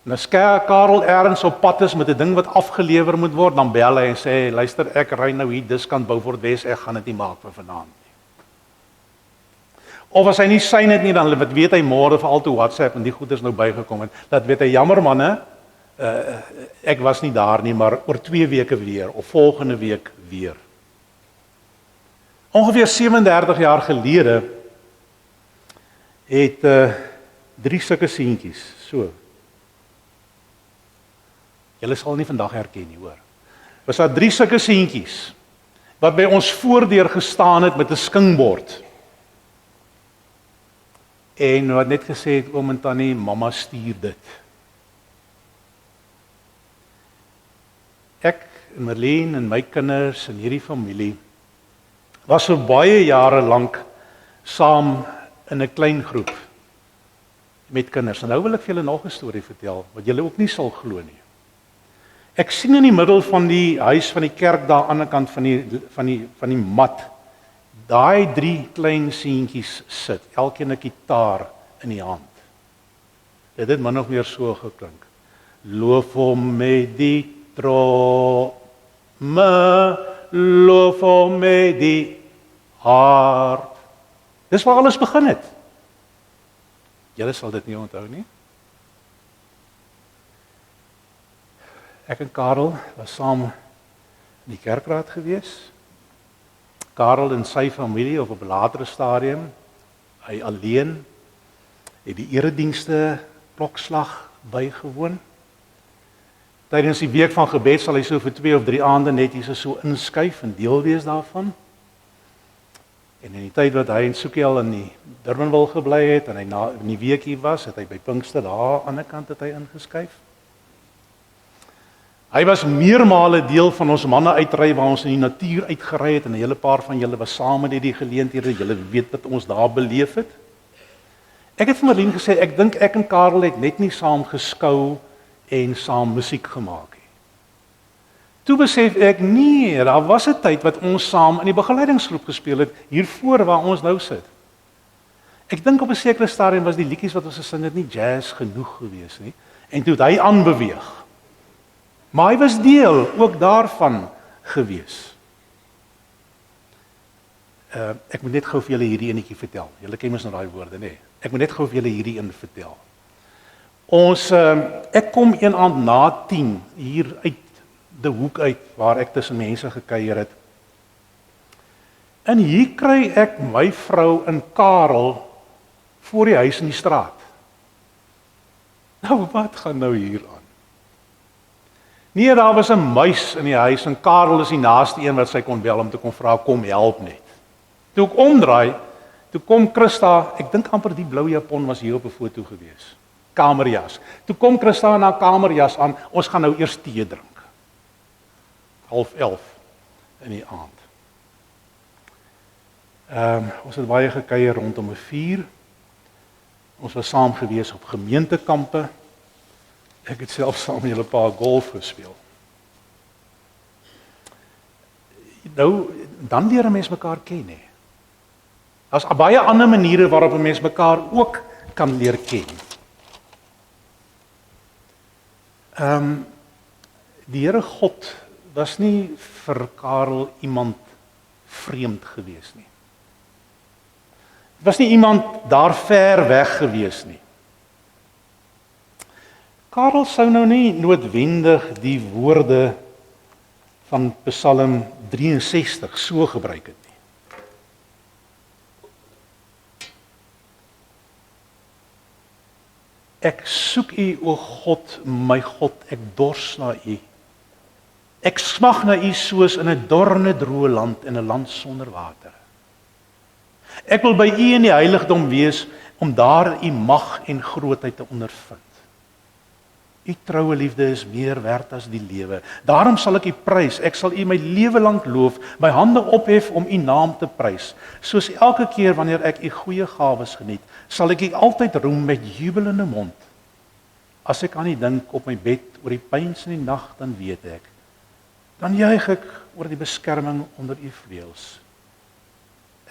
S1: En as Karel ergens op pad is met 'n ding wat afgelewer moet word, dan bel hy en sê, luister, ek ry nou hier diskant Beaufort Wes, ek gaan dit nie maak vir vanaand nie. Of as hy nie syn het nie, dan weet hy môre vir altoe WhatsApp en die goed is nou bygekom en dat weet hy, jammer manne, ek was nie daar nie, maar oor 2 weke weer, of volgende week weer. Ongeveer 37 jaar gelede het 3 sulke seentjies, so. Julle sal nie vandag herken nie, hoor. Was daar 3 sulke seentjies wat by ons voordeur gestaan het met 'n skingbord. En wat net gesê het, oom en tannie, mamma stuur dit. Ek, Marlene en my kinders en hierdie familie was vir baie jare lank saam in 'n klein groep met kinders. En nou wil ek vir julle nog 'n storie vertel wat julle ook nie sal glo nie. Ek sien in die middel van die huis van die kerk daar aan die ander kant van die mat, daai 3 klein seentjies sit, elkeen 'n gitaar in die hand. Dit het min of meer so geklink. Loof hom met die tromme, loof hom met die hart. Dis waar alles begin het. Julle sal dit nie onthou nie. Ek en Karel was saam in die kerkraad gewees. Karel en sy familie op 'n latere stadium, hy alleen, het die eredienste klokslag bygewoon. Tydens die week van gebed sal hy so vir 2 of 3 aande net hier so inskuif en deel wees daarvan. En in die tyd wat hy in Soekiel in die Durbanville gebly het en hy in die week hier was, het hy by Pinkster daar aan die ander kant het hy ingeskuif. Hy was meermale deel van ons manne uitry waar ons in die natuur uitgery het en 'n hele paar van julle was saam met die geleenthede. Julle weet wat ons daar beleef het. Ek het vir Marlene gesê, ek dink ek en Karel het net nie saam geskou en saam musiek gemaak nie. Toe besef ek, nee, daar was 'n tyd wat ons saam in die begeleidingsgroep gespeel het, hier voor waar ons nou sit. Ek dink op 'n sekere stadium was die liedjies wat ons gesing het nie jazz genoeg gewees nie, en toe het hy aanbeweeg. Maar hy was deel ook daarvan gewees. Ek moet net gou vir julle hierdie enetjie vertel. Julle ken mos nou daai woorde, nê? Ek moet net gou vir julle hierdie een vertel. Ek kom een aand na 10 hier uit die hoek uit waar ek tussen mense gekuier het. En hier kry ek my vrou en Karel voor die huis in die straat. Nou, wat gaan nou hier aan? Nee, daar was 'n muis in die huis en Karel is die naaste een wat sy kon bel om te kom vra, kom help net. Toe ek omdraai, toe kom Christa, ek dink amper die blou japon was hier op 'n foto gewees. Kamerjas. Toe kom Christa in haar kamerjas aan, ons gaan nou eers tee drink. 10:30 in die aand. Ons het baie gekuier rondom 'n vuur. Ons was saam gewees op gemeentekampe. Ek het self saam met julle pa golf gespeel. Nou, dan leer 'n mens mekaar ken, hè. Daar's baie ander maniere waarop 'n mens mekaar ook kan leer ken. Die Here God was nie vir Karel iemand vreemd gewees nie. Dit was nie iemand daar ver weg gewees nie. Karel sou nou nie noodwendig die woorde van Psalm 63 so gebruik het nie. Ek soek U, o God, my God, ek dors na U. Ek smag na U soos in 'n dorne droë land, in 'n land sonder water. Ek wil by U in die heiligdom wees om daar U mag en grootheid te ondervind. U troue liefde is meer werd as die lewe. Daarom sal ek U prys. Ek sal U my lewe lank loof, my hande ophef om U naam te prys. Soos elke keer wanneer ek U goeie gawes geniet, sal ek U altyd roem met jubelende mond. As ek aan U dink op my bed oor die pyns in die nag, dan weet ek, dan juig ek oor die beskerming onder U vleuels.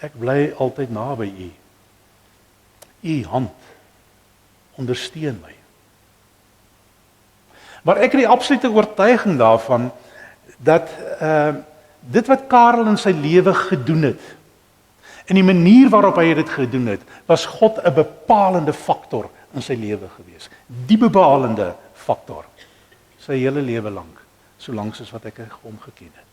S1: Ek bly altyd naby U. U hand ondersteun my. Maar ek het die absolute oortuiging daarvan dat dit wat Karel in sy lewe gedoen het, en die manier waarop hy dit gedoen het, was God 'n bepalende faktor in sy lewe gewees. Die bepalende faktor. Sy hele lewe lank, solank soos wat ek hom geken het.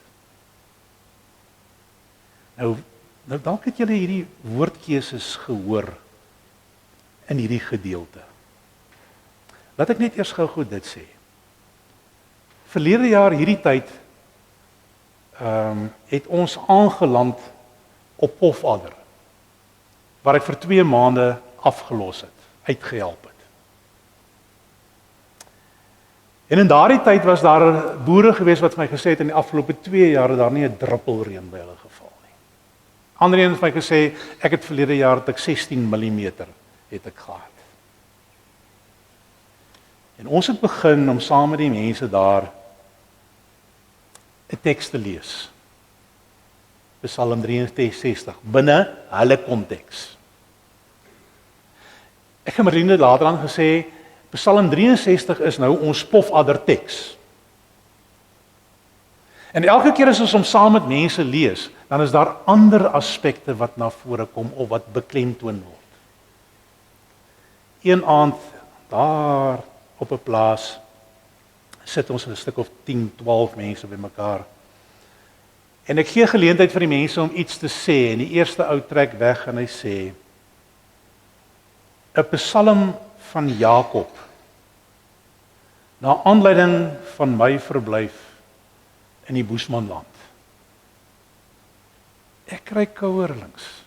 S1: Nou dalk het julle hierdie woordkeuses gehoor in hierdie gedeelte. Laat ek net eers gou dit sê. Verlede jaar hierdie tyd het ons aangeland op Pofadder, waar ek vir 2 maande afgelos het, uitgehelp het. En in daardie tyd was daar boere gewees wat vir my gesê het in die afgelope 2 jaar het daar nie 'n druppel reën by hulle geval nie. Ander een het vir my gesê, ek het verlede jaar het ek 16 mm het ek gehad. En ons het begin om saam met die mense daar 'n teks te lees. Psalm 63 binne hulle konteks. Ek het Marlene later aan gesê, Psalm 63 is nou ons Pofadder teks. En elke keer as ons hom saam met mense lees, dan is daar ander aspekte wat na vore kom of wat beklemtoon word. Een aand daar op 'n plaas sit ons 'n stuk of 10, 12 mense bymekaar. En ek gee geleentheid vir die mense om iets te sê en die eerste ou trek weg en hy sê 'n Psalm van Jakob na aanleiding van my verblyf in die Boesmanland. Ek kry kouerlings.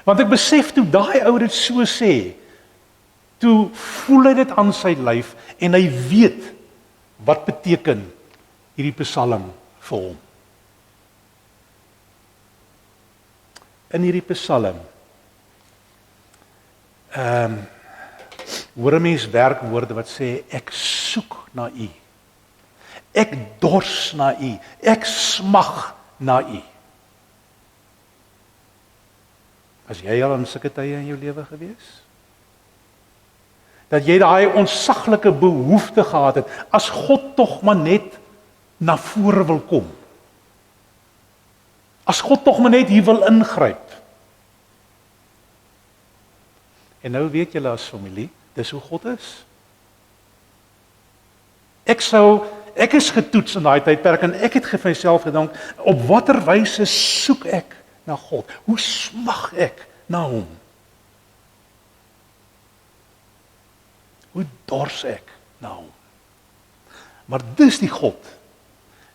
S1: Want ek besef toe daai ou dit so sê, toe voel hy dit aan sy lyf en hy weet wat beteken hierdie Psalm vir hom. In hierdie Psalm hoor 'n mens werkwoorde wat sê ek soek na U. Ek dors na U. Ek smag na U. As jy al in sulke tye in jou lewe gewees? Dat jy daai ontsaglike behoefte gehad het, as God tog maar net na vore wil kom. As God tog maar net hier wil ingryp. En nou weet julle as familie, dis hoe God is. Ek ek is getoets in daai tydperk en ek het vir myself gedink, op watter wyse soek ek na God? Hoe smag ek na hom? Hoe dors ek na hom? Maar dis die God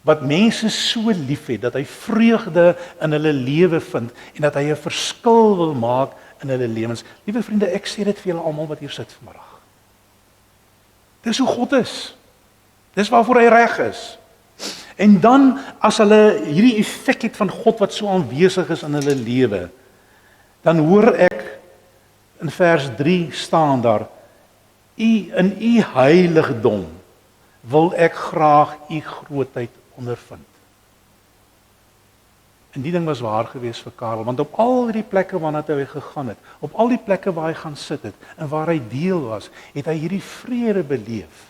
S1: wat mense so liefhet dat hy vreugde in hulle lewe vind en dat hy 'n verskil wil maak in hulle lewens. Liewe vriende, ek sê dit vir julle almal wat hier sit vanmiddag. Dis hoe God is. Dis waarvoor hy reg is. En dan as hulle hierdie effek het van God wat so aanwesig is in hulle lewe, dan hoor ek in vers 3 staan daar: in u heiligdom wil ek graag u grootheid ondervind. En die ding was waar gewees vir Karel, want op al die plekke waarna hy gegaan het, op al die plekke waar hy gaan sit het, en waar hy deel was, het hy hierdie vrede beleef.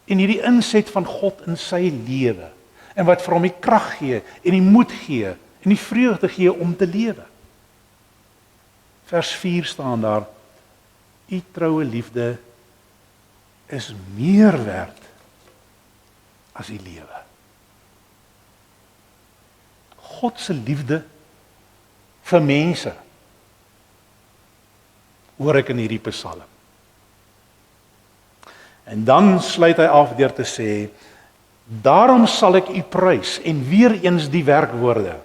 S1: En hierdie inset van God in sy lewe, en wat vir hom die krag gee, en die moed gee, en die vreugde gee om te lewe. Vers 4 staan daar: u troue liefde is meer werd as die lewe. God se liefde vir mense hoor ek in hierdie Psalm. En dan sluit hy af deur te sê: daarom sal ek u prys, en weer eens die werkwoorde.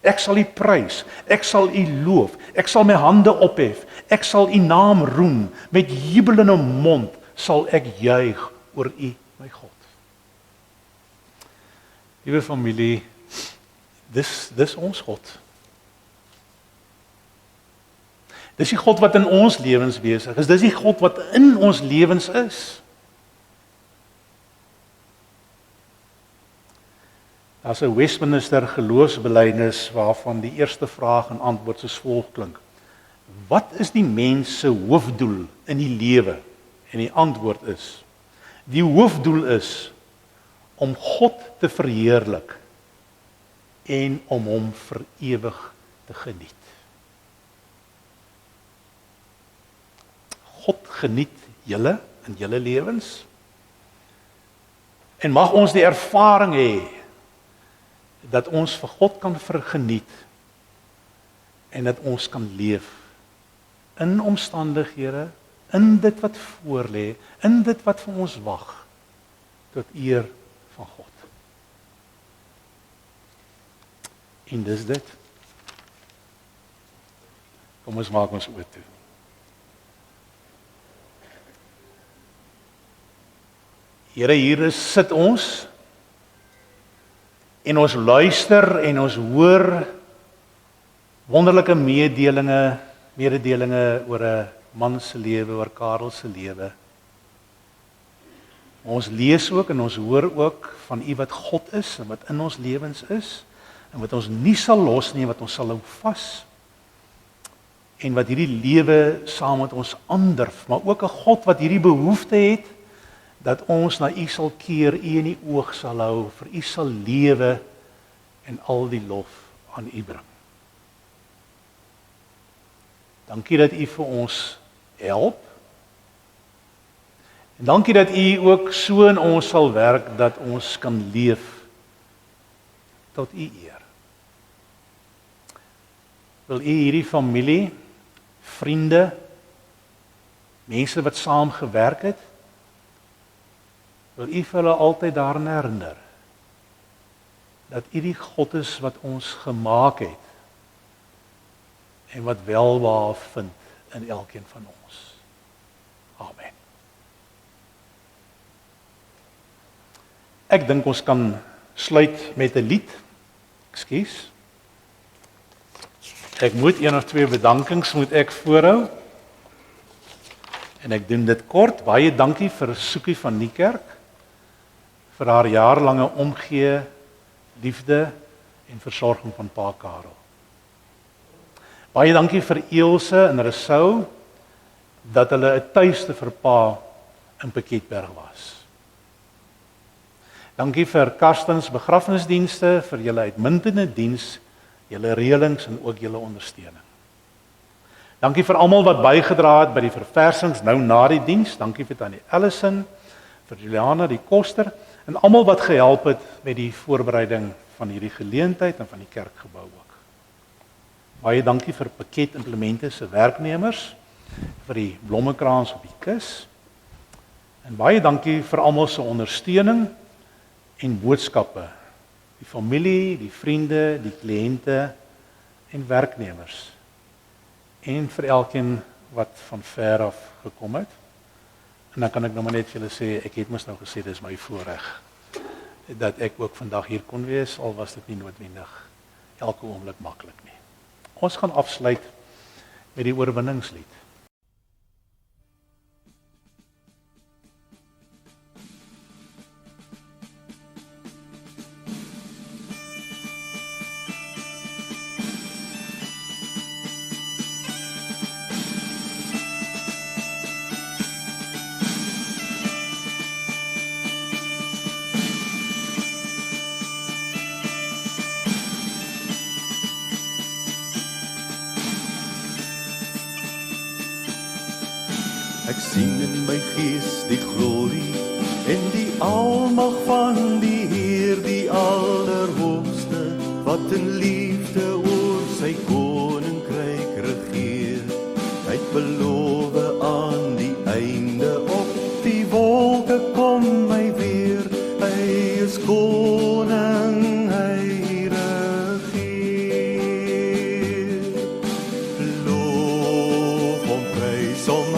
S1: Ek sal u prys, ek sal u loof, ek sal my hande ophef, ek sal u naam roem, met jubelende mond sal ek juig oor u, my God. Liewe familie, dis ons God. Dis die God wat in ons lewens besig is, dis die God wat in ons lewens is. Daar's 'n Westminster geloofsbelijdenis waarvan die eerste vraag en antwoord soos volg klink: wat is die mens se hoofdoel in die lewe? En die antwoord is: die hoofdoel is om God te verheerlik en om hom vir ewig te geniet. God geniet julle in julle lewens, en mag ons die ervaring hê dat ons vir God kan vergeniet en dat ons kan leef in omstandighede, in dit wat voorlê, in dit wat vir ons wag, tot eer van God. En dis dit. Kom ons maak ons oë toe. Here, hier sit ons en ons luister en ons hoor wonderlike mededelinge oor 'n man se lewe, oor Karel se lewe. Ons lees ook en ons hoor ook van U wat God is en wat in ons lewens is en wat ons nie sal los nie, wat ons sal hou vas en wat hierdie lewe saam met ons aandurf, maar ook 'n God wat hierdie behoefte het dat ons na U sal keer, U in die oog sal hou, vir U sal lewe en al die lof aan U bring. Dankie dat U vir ons help. En dankie dat U ook so in ons sal werk dat ons kan leef tot U eer. Wil U hierdie familie, vriende, mense wat saam gewerk het, wil U vir hulle altyd daaraan herinner dat U die God is wat ons gemaak het en wat welbehae vind in elkeen van ons. Amen. Ek dink ons kan sluit met 'n lied. Ekskuus. Ek moet een of twee bedankings moet ek voorhou. En ek doen dit kort. Baie dankie vir Soekie van Niekerk vir haar jaarlange omgee, liefde en versorging van Pa Karel. Baie dankie vir Elsje en Rousseau dat hulle 'n tuiste vir Pa in Piketberg was. Dankie vir Karstens begrafnisdienste, vir julle uitmuntende diens, julle reëlings en ook julle ondersteuning. Dankie vir almal wat bygedra het by die verversings nou na die diens. Dankie vir Tannie Ellison, vir Juliana die koster En almal wat gehelp het met die voorbereiding van hierdie geleentheid en van die kerkgebou ook. Baie dankie vir Pakket Implemente se werknemers, vir die blommekraans op die kus. En baie dankie vir almal se ondersteuning en boodskappe. Die familie, die vriende, die kliënte en werknemers. En vir elkeen wat van ver af gekom het. En dan kan ek nou maar net vir julle sê, ek het mos nou gesê dis my voorreg dat ek ook vandag hier kon wees, al was dit nie noodwendig elke oomblik maklik nie. Ons gaan afsluit met die oorwinningslied.
S5: Ek sien in my gees die glorie en die almag van die Heer, die Allerhoogste, wat in liefde oor sy koninkryk regeer. Hy het beloof aan die einde op die wolke kom hy weer. Hy is koning, hy regeer. Loof hom, prys hom,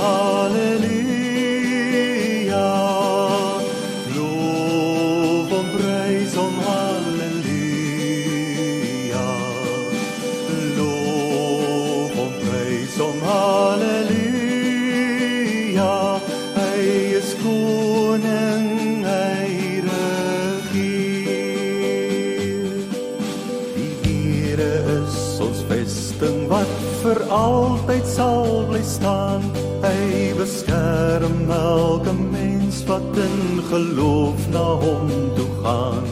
S5: vir altyd sal bly staan. Hy beskerm elke mens wat in geloof na hom toe gaan.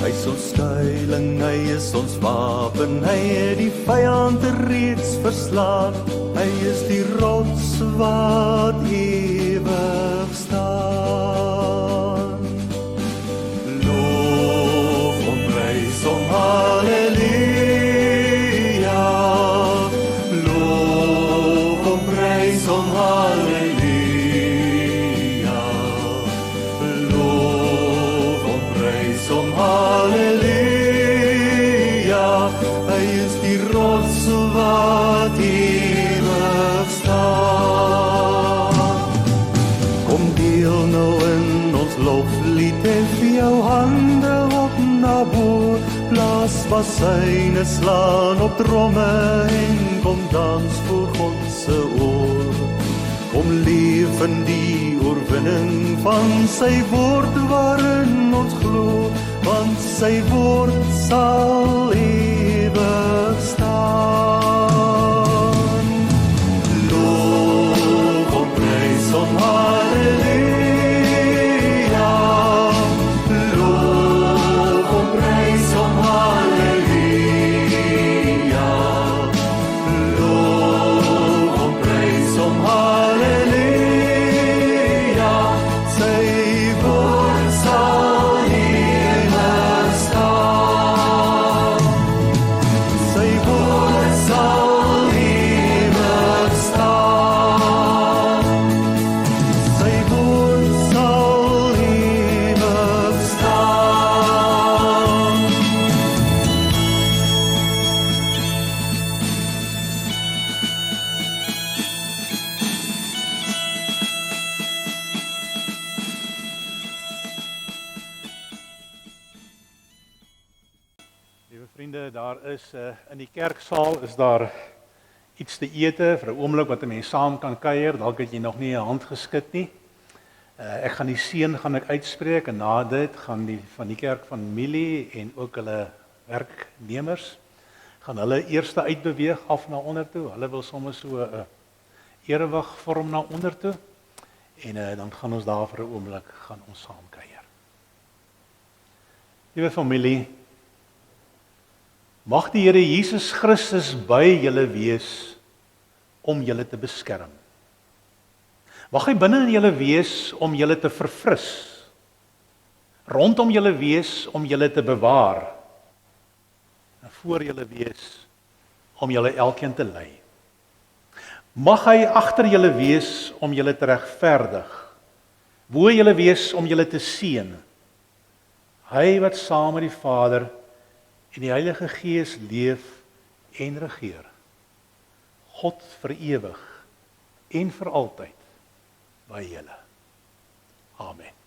S5: Hy is ons skuiling, hy is ons wapen, hy het die vyand reeds verslaan. Hy is die rots wat ewig staan. Loof hom, prys hom, halleluja. Bassyne slaan op tromme en kom dans voor God se oor. Kom leef in die oorwinning van sy woord waarin ons glo, want sy woord sal ewig staan. Loof hom, prys hom, halleluja. Loof hom, prys hom, halleluja. In die kerksaal is daar iets te ete vir 'n oomblik wat 'n mens saam kan kuier. Dalk het jy nog nie 'n hand geskit nie. Ek gaan die seën uitspreek en na dit gaan die van die kerk familie en ook hulle werknemers gaan hulle eers uitbeweeg af na onder toe. Hulle wil sommer so 'n erewig vorm na onder toe en dan gaan ons daar vir 'n oomblik gaan ons saam kuier. Liewe familie, mag die Here Jesus Christus by julle wees om julle te beskerm. Mag hy binne in julle wees om julle te verfris. rondom julle wees om julle te bewaar en voor julle wees om julle elkeen te lei. Mag hy agter julle wees om julle te regverdig, bo julle wees om julle te seën. Hy wat saam met die Vader en die Heilige Gees leef en regeer. God vir ewig en vir altyd by julle. Amen.